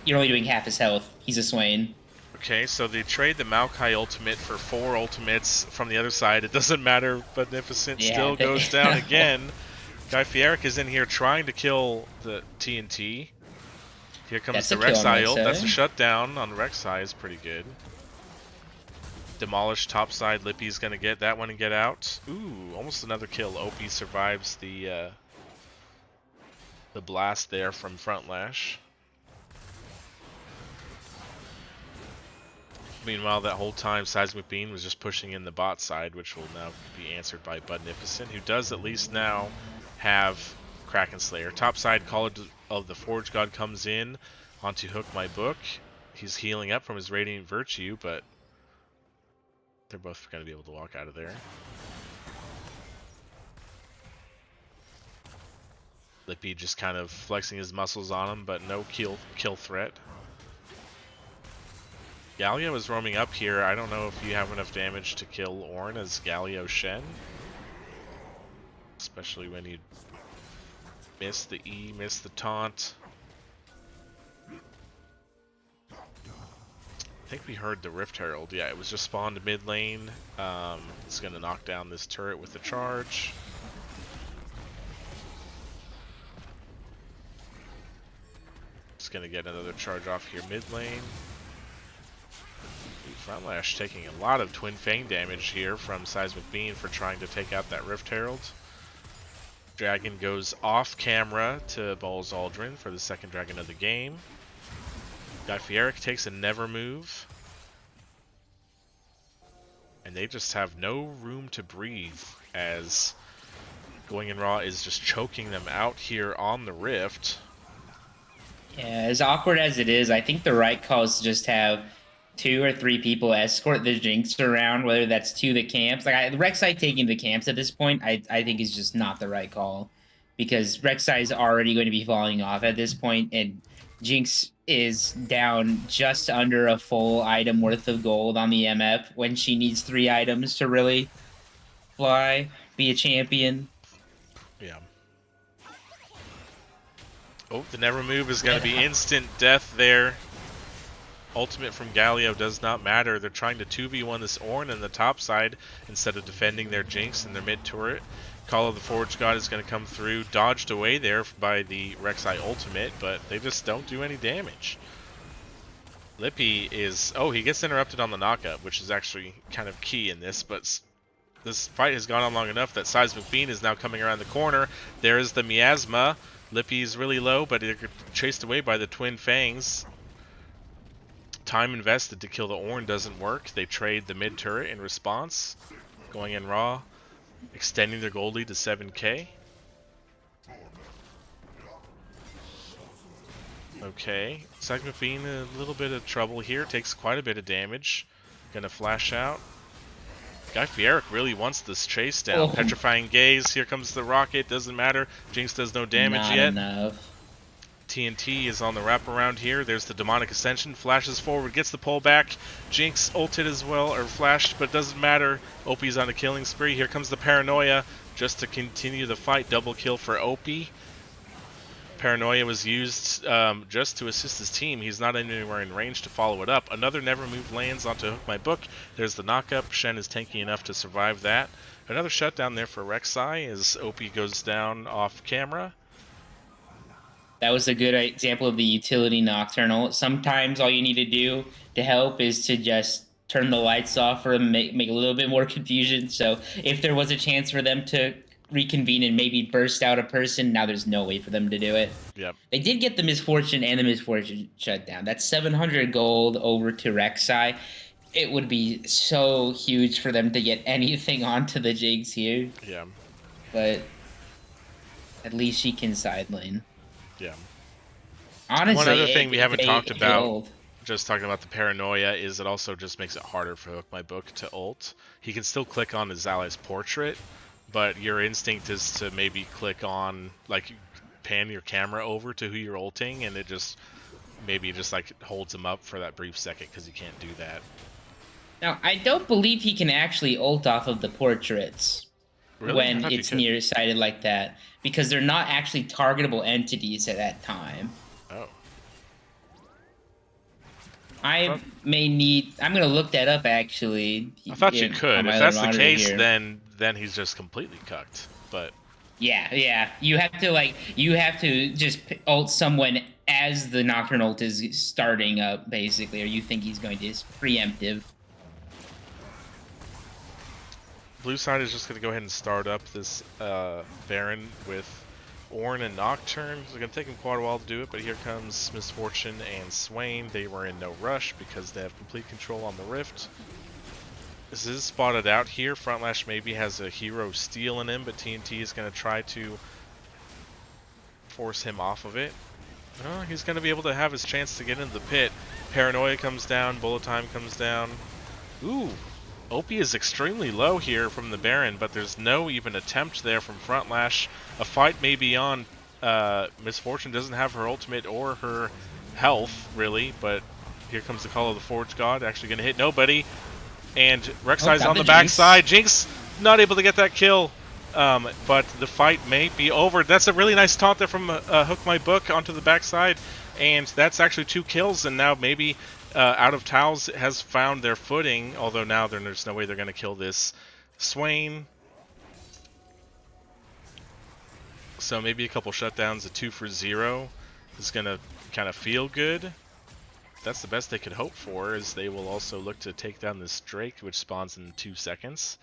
you're only doing half his health. He's a Swain. Okay, so they trade the Maokai ultimate for 4 ultimates from the other side. It doesn't matter. Beneficent still goes down again. Guy Fieric is in here trying to kill the TNT. Here comes the Rek'Sai ult. That's a shutdown on the Rek'Sai is pretty good. Demolish topside. Lippy's gonna get that one and get out. Ooh, almost another kill. OP survives the blast there from front lash. Meanwhile, that whole time, Seismic Beam was just pushing in the bot side, which will now be answered by Budnificent, who does at least now have Kraken Slayer. Topside, Call of the Forge God comes in onto Hook My Book. He's healing up from his Radiant Virtue, but they're both going to be able to walk out of there. Lippy just kind of flexing his muscles on him, but no kill threat. Galio is roaming up here. I don't know if you have enough damage to kill Ornn as Galio Shen. Especially when you miss the E, miss the taunt. I think we heard the Rift Herald. Yeah, it was just spawned mid lane. It's going to knock down this turret with the charge. It's going to get another charge off here mid lane. Frontlash taking a lot of Twin Fang damage here from Seismic Beam for trying to take out that Rift Herald. Dragon goes off camera to Balls Aldrin for the second dragon of the game. Guy Fieric takes a never move. And they just have no room to breathe as Going in Raw is just choking them out here on the Rift. Yeah, as awkward as it is, I think the right call is to just have 2 or 3 people escort the Jinx around, whether that's to the camps. Like Rek'Sai taking the camps at this point, I think is just not the right call, because Rek'Sai is already going to be falling off at this point, and Jinx is down just under a full item worth of gold on the MF when she needs 3 items to really fly, be a champion. Yeah. Oh, the never move is going to be instant death there. Ultimate from Galio does not matter. They're trying to 2v1 this Ornn in the top side instead of defending their Jinx in their mid turret. Call of the Forge God is going to come through, dodged away there by the Rek'Sai ultimate, but they just don't do any damage. Lippy is... oh, he gets interrupted on the knockup, which is actually kind of key in this, but this fight has gone on long enough that Seismic Beam is now coming around the corner. There is the Miasma. Lippy's really low, but they're chased away by the Twin Fangs. Time invested to kill the Ornn doesn't work. They trade the mid turret in response. Going in Raw, extending their gold lead to 7k. Okay, Seismic Beam in a little bit of trouble here. Takes quite a bit of damage. Gonna flash out. Guy Fieric really wants this chase down. Oh. Petrifying Gaze. Here comes the rocket. Doesn't matter. Jinx does no damage Not yet. enough. TNT is on the wraparound here. There's the Demonic Ascension. Flashes forward, gets the pull back. Jinx ulted as well, or flashed, but it doesn't matter. OP's on a killing spree. Here comes the Paranoia just to continue the fight. Double kill for OP. Paranoia was used just to assist his team. He's not anywhere in range to follow it up. Another Never Move lands onto Hook My Book. There's the knockup. Shen is tanky enough to survive that. Another shutdown there for Rek'Sai as OP goes down off camera. That was a good example of the utility Nocturnal. Sometimes all you need to do to help is to just turn the lights off or make a little bit more confusion. So if there was a chance for them to reconvene and maybe burst out a person, now there's no way for them to do it. Yep. They did get the Misfortune and the Misfortune shutdown. That's 700 gold over to Rek'Sai. It would be so huge for them to get anything onto the Jinx here. Yeah. But at least she can side lane. Yeah. Honestly, one other thing we haven't talked about, gold. just talking about the Paranoia, is it also just makes it harder for Hook My Book to ult. He can still click on his ally's portrait, but your instinct is to maybe click on, like, pan your camera over to who you're ulting, and it just maybe just like holds him up for that brief second because you can't do that. Now, I don't believe he can actually ult off of the portraits. Really? When it's nearsighted like that, because they're not actually targetable entities at that time. Oh. I'm gonna look that up actually. I thought you could. If that's the case, then he's just completely cucked. But yeah, you have to just ult someone as the Nocturne ult is starting up, basically, or you think he's going to is preemptive. Blue side is just going to go ahead and start up this Baron with Ornn and Nocturne. It's going to take him quite a while to do it, but here comes Misfortune and Swain. They were in no rush because they have complete control on the Rift. This is spotted out here. Frontlash maybe has a hero steal in him, but TNT is going to try to force him off of it. Oh, he's going to be able to have his chance to get into the pit. Paranoia comes down. Bullet Time comes down. Ooh. OP is extremely low here from the Baron, but there's no even attempt there from Frontlash. A fight may be on. Misfortune doesn't have her ultimate or her health, really, but here comes the Call of the Forge God. Actually going to hit nobody. And Rek'Sai's on the backside. Jinx not able to get that kill, but the fight may be over. That's a really nice taunt there from Hook My Book onto the backside, and that's actually 2 kills, and now maybe Out of Towels has found their footing, although now there's no way they're going to kill this Swain. So maybe a couple shutdowns, a 2 for 0 is going to kind of feel good. That's the best they could hope for, as they will also look to take down this Drake, which spawns in 2 seconds.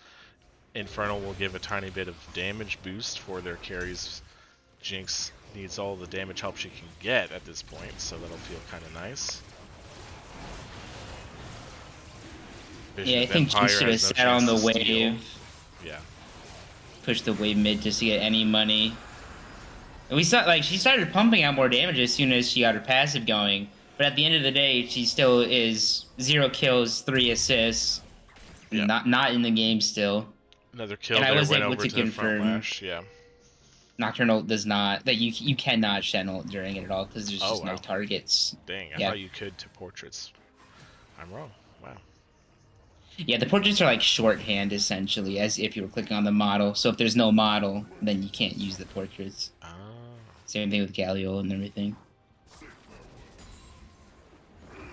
Infernal will give a tiny bit of damage boost for their carries. Jinx needs all the damage help she can get at this point, so that'll feel kind of nice. Yeah, I think Jinx should have sat on the wave. Yeah. Push the wave mid just to get any money. And we saw, like, she started pumping out more damage as soon as she got her passive going. But at the end of the day, she still is 0 kills, 3 assists. Yeah. Not in the game still. Another kill. And I was able to confirm. Yeah. Nocturnal does not, that you cannot Shen ult during it at all because there's just no targets. Dang, I thought you could to portraits. I'm wrong. Wow. Yeah, the portraits are like shorthand essentially, as if you were clicking on the model. So if there's no model, then you can't use the portraits. Oh. Same thing with Galio and everything.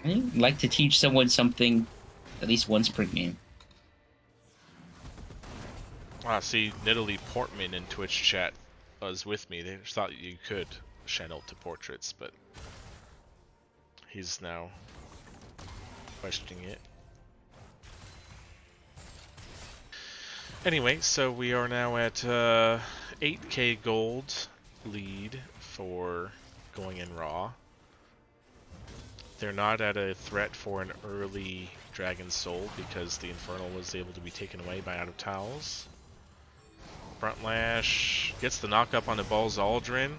I'd like to teach someone something at least once per game. Ah, see, Nidalee Portman in Twitch chat was with me. They just thought you could Shen ult to portraits, but he's now questioning it. Anyway, so we are now at 8k gold lead for going in raw. They're not at a threat for an early Dragon Soul because the Infernal was able to be taken away by Out of Towels. Frontlash gets the knock-up on the Balls Aldrin,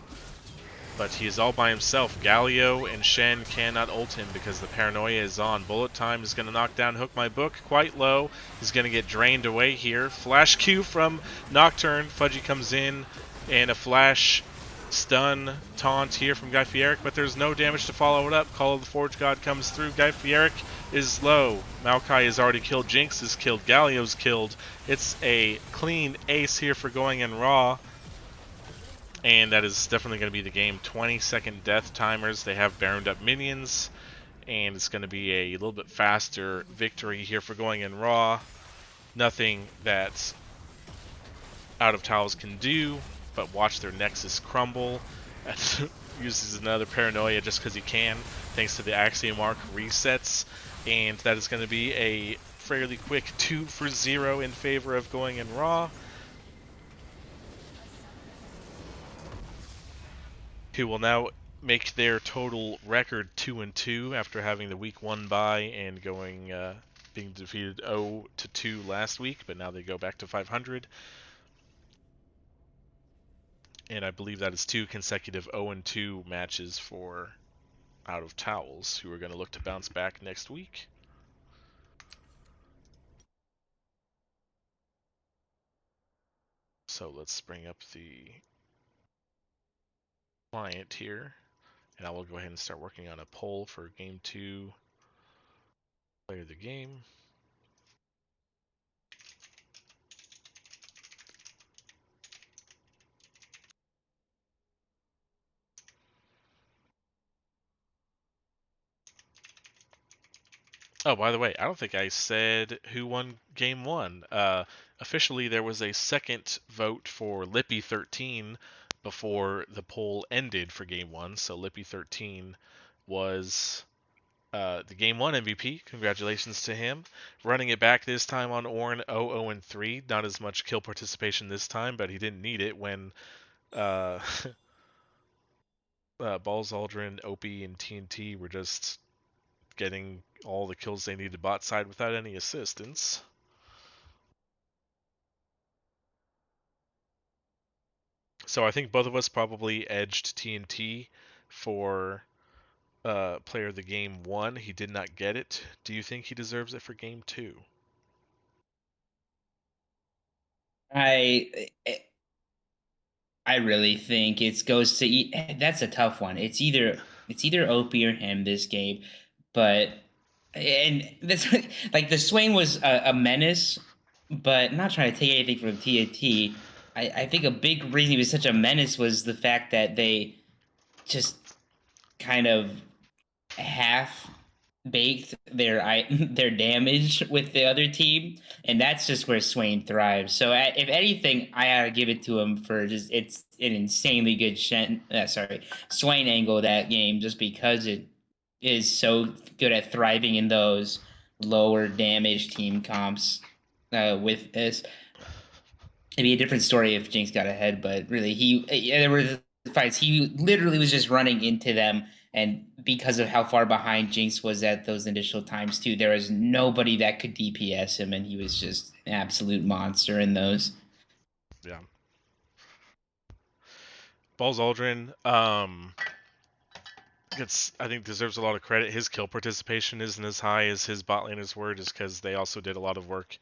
but he is all by himself. Galio and Shen cannot ult him because the Paranoia is on. Bullet Time is going to knock down Hook My Book quite low. He's going to get drained away here. Flash Q from Nocturne. Fudgy comes in, and a flash Stun taunt here from Guy Fieric, but there's no damage to follow it up. Call of the Forge God comes through. Guy Fieric is low. Maokai is already killed. Jinx is killed. Galio's killed. It's a clean ace here for going in Raw. And that is definitely going to be the game. 20-second death timers. They have baroned up minions. And it's going to be a little bit faster victory here for going in Raw. Nothing that Out of Towels can do, but watch their Nexus crumble. Uses another Paranoia just because he can, thanks to the Axiom Arc resets. And that is going to be a fairly quick 2-for-0 in favor of going in Raw. Who will now make their total record 2-2 after having the week 1 bye and going being defeated 0-2 last week, but now they go back to 500. And I believe that is 2 consecutive 0-2 matches for Out of Towels, who are going to look to bounce back next week. So let's bring up the client here, and I will go ahead and start working on a poll for Game 2, Player of the Game. Oh, by the way, I don't think I said who won Game 1. Officially, there was a second vote for Lippy 13 before the poll ended for Game 1. So Lippy 13 was the Game 1 MVP. Congratulations to him. Running it back this time on Ornn 0-0-3. Not as much kill participation this time, but he didn't need it when uh, Balls, Aldrin, Opie, and TNT were just getting all the kills they needed bot side without any assistance. So I think both of us probably edged TNT for player of the game 1. He did not get it. Do you think he deserves it for game 2? I I really think it goes to that's a tough one. It's either OP or him this game, but and this like the Swain was a menace, but I'm not trying to take anything from TNT. I think a big reason he was such a menace was the fact that they just kind of half baked their damage with the other team, and that's just where Swain thrives. So if anything, I gotta give it to him for just it's an insanely good Swain angle that game, just because it is so good at thriving in those lower damage team comps. With this, it'd be a different story if Jinx got ahead, but really, there were fights he literally was just running into them, and because of how far behind Jinx was at those initial times too, there was nobody that could DPS him, and he was just an absolute monster in those. Yeah. Balls Aldrin, I think deserves a lot of credit. His kill participation isn't as high as his bot laners were, just because they also did a lot of work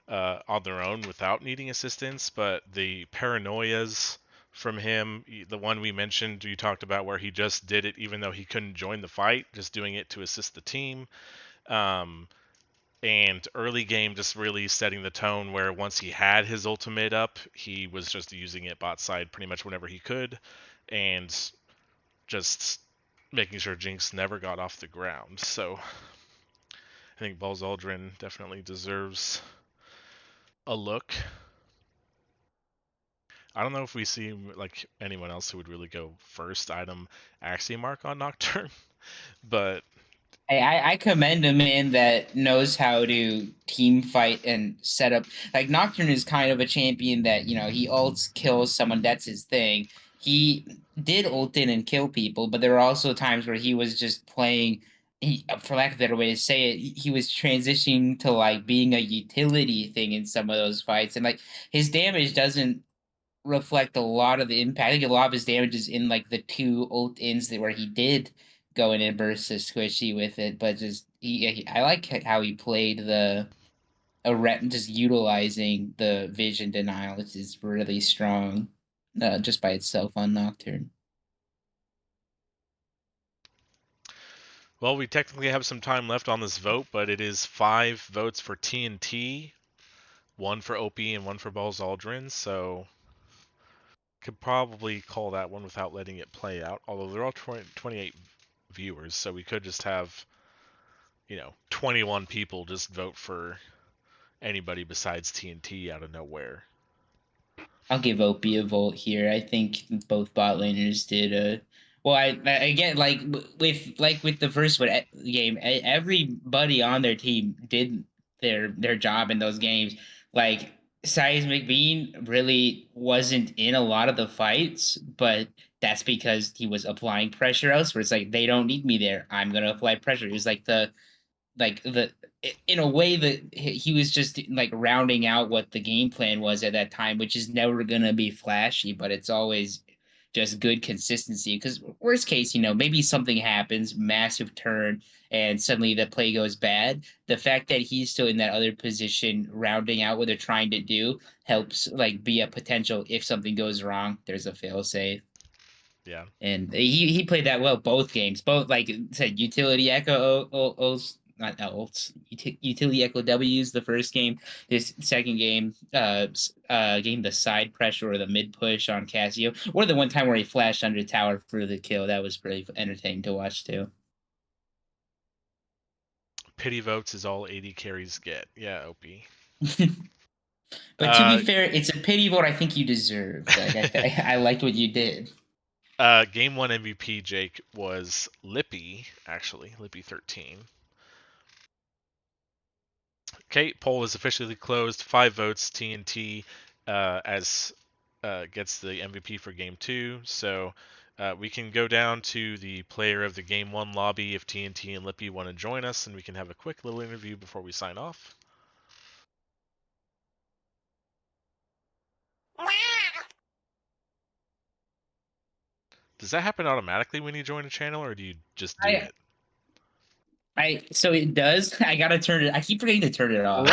on their own without needing assistance. But the paranoias from him, the one we mentioned, you talked about where he just did it even though he couldn't join the fight, just doing it to assist the team. And early game just really setting the tone where once he had his ultimate up, he was just using it bot side pretty much whenever he could, and just making sure Jinx never got off the ground. So I think Balls Aldrin definitely deserves a look. I don't know if we see like anyone else who would really go first item Axiom Mark on Nocturne, but I commend a man that knows how to team fight and set up. Like Nocturne is kind of a champion that, he ults kills someone, that's his thing. He did ult in and kill people, but there were also times where he was just playing, for lack of a better way to say it, he was transitioning to like being a utility thing in some of those fights. And like his damage doesn't reflect a lot of the impact. I think a lot of his damage is in like the two ult ins where he did go in and burst the squishy with it, but just I like how he played just utilizing the vision denial, which is really strong. just by itself on Nocturne. Well, we technically have some time left on this vote, but it is 5 votes for TNT, 1 for OP, and 1 for Balls Aldrin, so could probably call that one without letting it play out. Although they're all 28 viewers, so we could just have, 21 people just vote for anybody besides TNT out of nowhere. I'll give Opie a vote here. I think both bot laners did well. I again with the first game, everybody on their team did their job in those games. Like Seismic Bean really wasn't in a lot of the fights, but that's because he was applying pressure elsewhere. It's like they don't need me there. I'm gonna apply pressure. It was like the in a way that he was just like rounding out what the game plan was at that time, which is never gonna be flashy, but it's always just good consistency. Because worst case, maybe something happens, massive turn, and suddenly the play goes bad. The fact that he's still in that other position, rounding out what they're trying to do, helps like be a potential if something goes wrong. There's a fail safe. Yeah. And he played that well both games. Both like said utility echo O's not ults utility echo W's the first game. This second game, getting the side pressure or the mid push on Casio, or the one time where he flashed under tower for the kill. That was pretty entertaining to watch too. Pity votes is all 80 carries get. Yeah, OP. But to be fair, it's a pity vote I think you deserve. Like I liked what you did. Game 1 MVP, Jake, was Lippy, actually. Lippy 13. Okay, poll is officially closed. 5 votes. TNT as gets the MVP for Game 2. So we can go down to the player of the Game 1 lobby if TNT and Lippy want to join us, and we can have a quick little interview before we sign off. Does that happen automatically when you join a channel, or do you just do it? So it does. I gotta turn it. I keep forgetting to turn it off.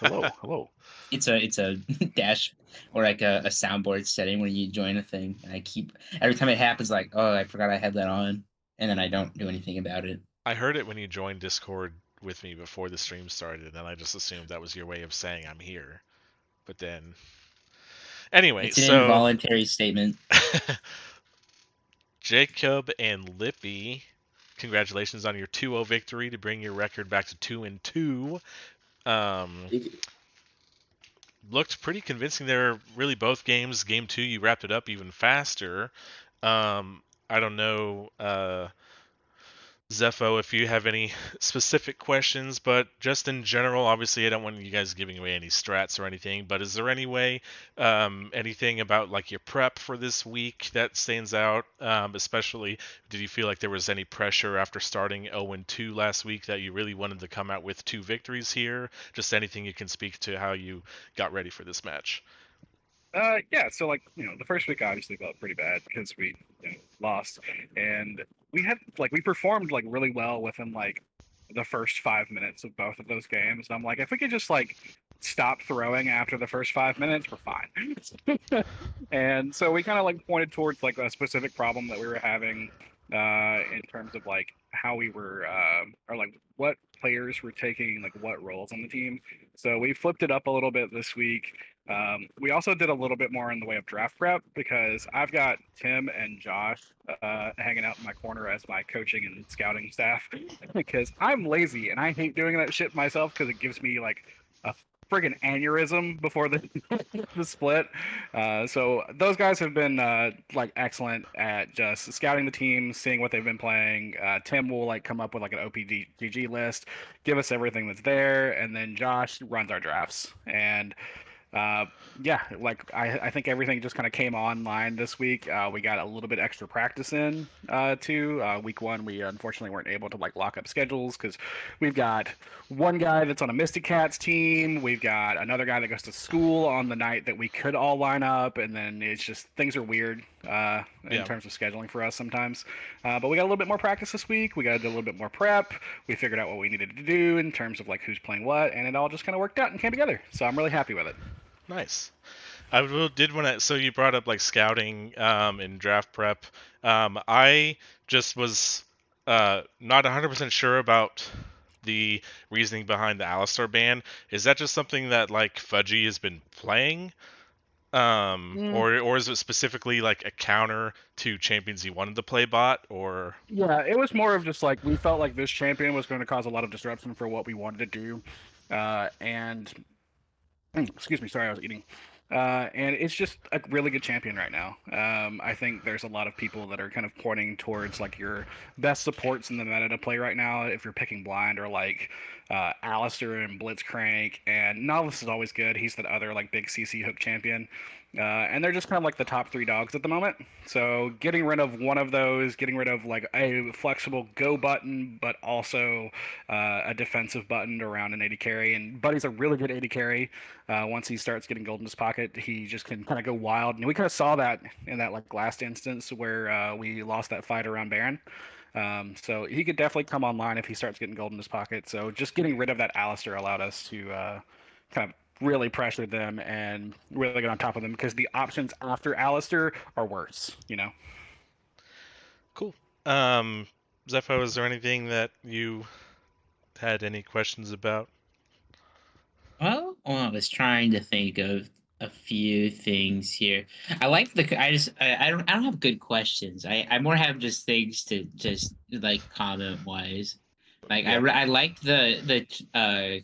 Hello. It's a dash or like a soundboard setting when you join a thing. And I keep every time it happens, like, oh, I forgot I had that on, and then I don't do anything about it. I heard it when you joined Discord with me before the stream started, and I just assumed that was your way of saying I'm here. But then, anyway, it's an involuntary statement. Jacob and Lippy, congratulations on your 2-0 victory to bring your record back to 2-2. Looked pretty convincing there. Really, both games. Game 2, you wrapped it up even faster. I don't know, Zepho, if you have any specific questions, but just in general, obviously I don't want you guys giving away any strats or anything, but is there any way, anything about like your prep for this week that stands out? Especially, did you feel like there was any pressure after starting 0-2 last week that you really wanted to come out with 2 victories here? Just anything you can speak to how you got ready for this match. Yeah, so the first week obviously felt pretty bad because we lost, and we performed really well within the first 5 minutes of both of those games. And I'm like, if we could just stop throwing after the first 5 minutes, we're fine. And so we kind of pointed towards a specific problem that we were having in terms of how we were or what players were taking what roles on the team. So we flipped it up a little bit this week. We also did a little bit more in the way of draft prep because I've got Tim and Josh hanging out in my corner as my coaching and scouting staff because I'm lazy and I hate doing that shit myself because it gives me a friggin' aneurysm before the the split. So those guys have been excellent at just scouting the team, seeing what they've been playing. Tim will come up with an OPGG list, give us everything that's there, and then Josh runs our drafts. And yeah, I think everything just kind of came online this week. We got a little bit extra practice in too. Week 1, we unfortunately weren't able to lock up schedules because we've got one guy that's on a Mystic Cats team. We've got another guy that goes to school on the night that we could all line up, and then it's just things are weird in terms of scheduling for us sometimes. But we got a little bit more practice this week. We got to do a little bit more prep. We figured out what we needed to do in terms of who's playing what, and it all just kind of worked out and came together. So I'm really happy with it. Nice. did want to. So you brought up like scouting and draft prep. I just was not 100% sure about the reasoning behind the Alistar ban. Is that just something that like Fudgy has been playing, Mm, or is it specifically like a counter to champions he wanted to play bot, or? yeah, it was more of just like we felt like this champion was going to cause a lot of disruption for what we wanted to do, and excuse me, sorry, I was eating. And it's just a really good champion right now. I think there's a lot of people that are kind of pointing towards like your best supports in the meta to play right now. If you're picking blind or like Alistair and Blitzcrank, and Novice is always good. He's that other like big CC hook champion. And they're just kind of like the top three dogs at the moment. So getting rid of one of those, getting rid of like a flexible go button, but also a defensive button around an 80 carry. And Buddy's a really good 80 carry. Once he starts getting gold in his pocket, he just can kind of go wild. And we kind of saw that in that like last instance where we lost that fight around Baron. So he could definitely come online if he starts getting gold in his pocket. So just getting rid of that Alistair allowed us to kind of really pressure them and really get on top of them because the options after Alistair are worse, you know? Cool. Zepho, is there anything that you had any questions about? Well, I was trying to think of a few things here. I like the. I don't have good questions. I more have just things to just like comment wise. Like Yeah. I liked the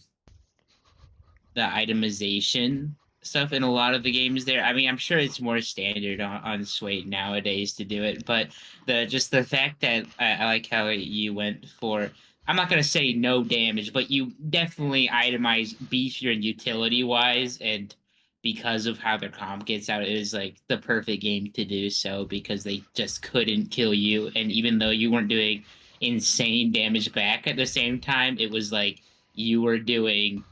itemization stuff in a lot of the games there. I mean, I'm sure it's more standard on Sway nowadays to do it, but the fact that I like how you went for, I'm not gonna say no damage, but you definitely itemize beefier and utility wise, and because of how their comp gets out, it is like the perfect game to do so because they just couldn't kill you, and even though you weren't doing insane damage back at the same time, it was like you were doing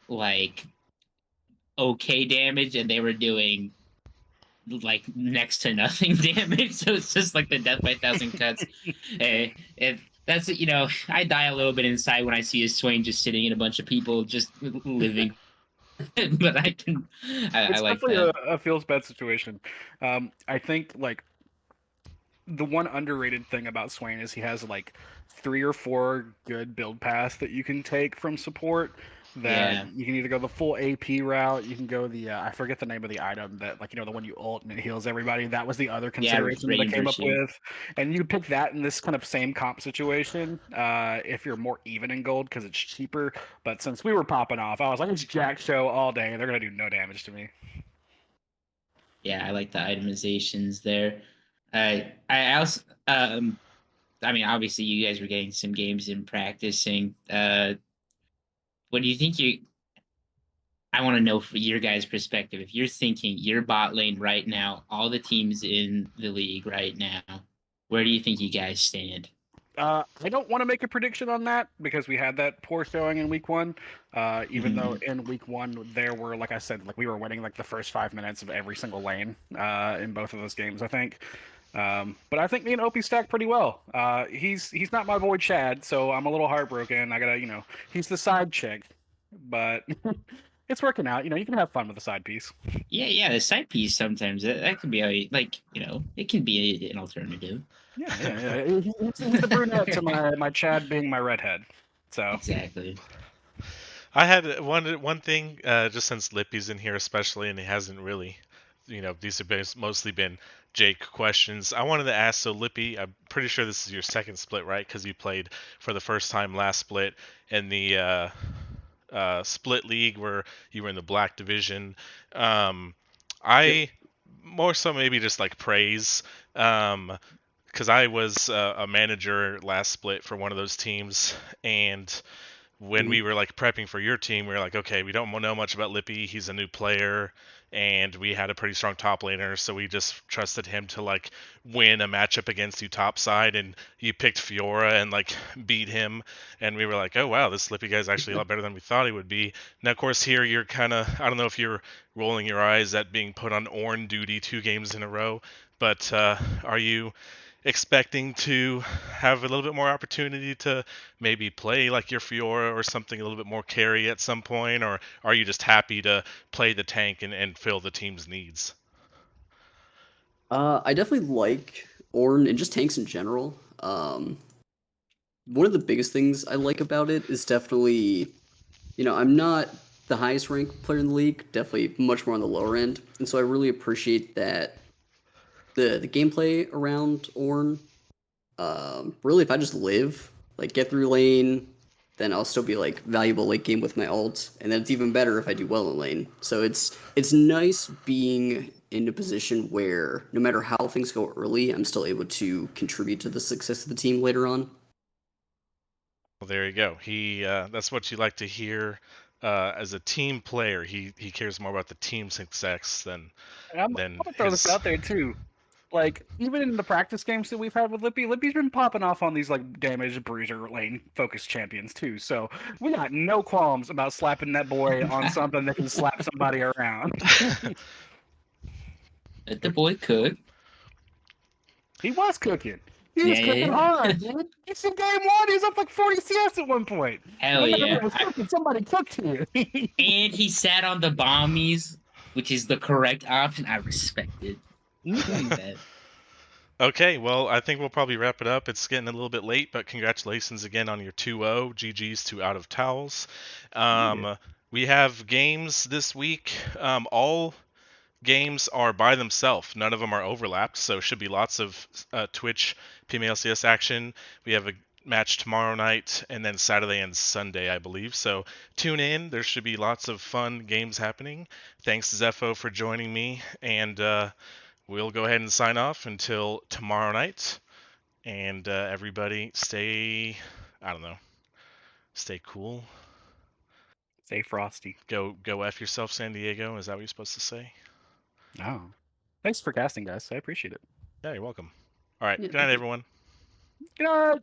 like okay damage and they were doing like next to nothing damage. So it's just like the death by 1,000 cuts. If that's I die a little bit inside when I see a Swain just sitting in a bunch of people just living. But I It's like definitely that. a feels bad situation. I think like the one underrated thing about Swain is he has like 3 or 4 good build paths that you can take from support. That Yeah, you can either go the full AP route, you can go the I forget the name of the item that like the one you ult and it heals everybody. That was the other yeah, consideration that I Rain came up Pursuit. with, and you could pick that in this kind of same comp situation if you're more even in gold because it's cheaper. But since we were popping off, I was like, it's Jack Show all day. They're gonna do no damage to me. Yeah, I like the itemizations there. I also I mean, obviously you guys were getting some games in practicing. What do you think I want to know from your guys' perspective. If you're thinking your bot lane right now, all the teams in the league right now, where do you think you guys stand? I don't want to make a prediction on that because we had that poor showing in week one. Even though in week one there were, like I said, like we were winning like the first 5 minutes of every single lane in both of those games, I think. But I think me and Opie stacked pretty well. He's not my boy Chad, so I'm a little heartbroken. I gotta, he's the side chick, but it's working out. You can have fun with the side piece. Yeah, the side piece sometimes that can be like it can be an alternative. Yeah. He's the brunette to my Chad being my redhead. So Exactly. I had one thing, just since Lippy's in here especially, and he hasn't really, these have mostly been Jake questions. I wanted to ask, so Lippy, I'm pretty sure this is your second split, right? Because you played for the first time last split in the split league where you were in the black division. yep. I more so maybe just like praise, because I was a manager last split for one of those teams, and when Mhm. we were like prepping for your team, we were like, okay, we don't know much about Lippy. He's a new player, and we had a pretty strong top laner, so we just trusted him to like win a matchup against you topside. And you picked Fiora and like beat him, and we were like, oh wow, this Lippy guy's actually a lot better than we thought he would be. Now, of course, here you're kind of, I don't know if you're rolling your eyes at being put on Ornn duty 2 games in a row, but are you? expecting to have a little bit more opportunity to maybe play like your Fiora or something a little bit more carry at some point, or are you just happy to play the tank and fill the team's needs? I definitely like Ornn and just tanks in general. One of the biggest things I like about it is definitely, I'm not the highest ranked player in the league, definitely much more on the lower end, and so I really appreciate that the gameplay around Ornn. Really, if I just live, like get through lane, then I'll still be like valuable late game with my ult, and then it's even better if I do well in lane. So it's nice being in a position where no matter how things go early, I'm still able to contribute to the success of the team later on. Well, there you go. That's what you like to hear. As a team player, he cares more about the team success And I'm than gonna throw this his. out there too. Like even in the practice games that we've had with Lippy, Lippy's been popping off on these like damaged bruiser lane focused champions too. So we got no qualms about slapping that boy on something that can slap somebody around. Let the boy cook. He was cooking. He Yeah, was yeah, cooking yeah. hard, dude. It's in game one. He was up like 40 CS at one point. Hell No matter yeah. what was cooking, somebody cooked here. And he sat on the bombies, which is the correct option. I respect it. That. Okay, well, I think we'll probably wrap it up. It's getting a little bit late, but congratulations again on your 2-0. GG's to Out of Towels. We have games this week. All games are by themselves. None of them are overlapped, so should be lots of Twitch PMALCS action. We have a match tomorrow night, and then Saturday and Sunday, I believe. So tune in. There should be lots of fun games happening. Thanks, Zepho, for joining me, and we'll go ahead and sign off until tomorrow night. And everybody stay, I don't know, stay cool. Stay frosty. Go F yourself, San Diego. Is that what you're supposed to say? Oh. Thanks for casting, guys. I appreciate it. Yeah, you're welcome. All right. Yeah, Good night, thank you. everyone. Good night.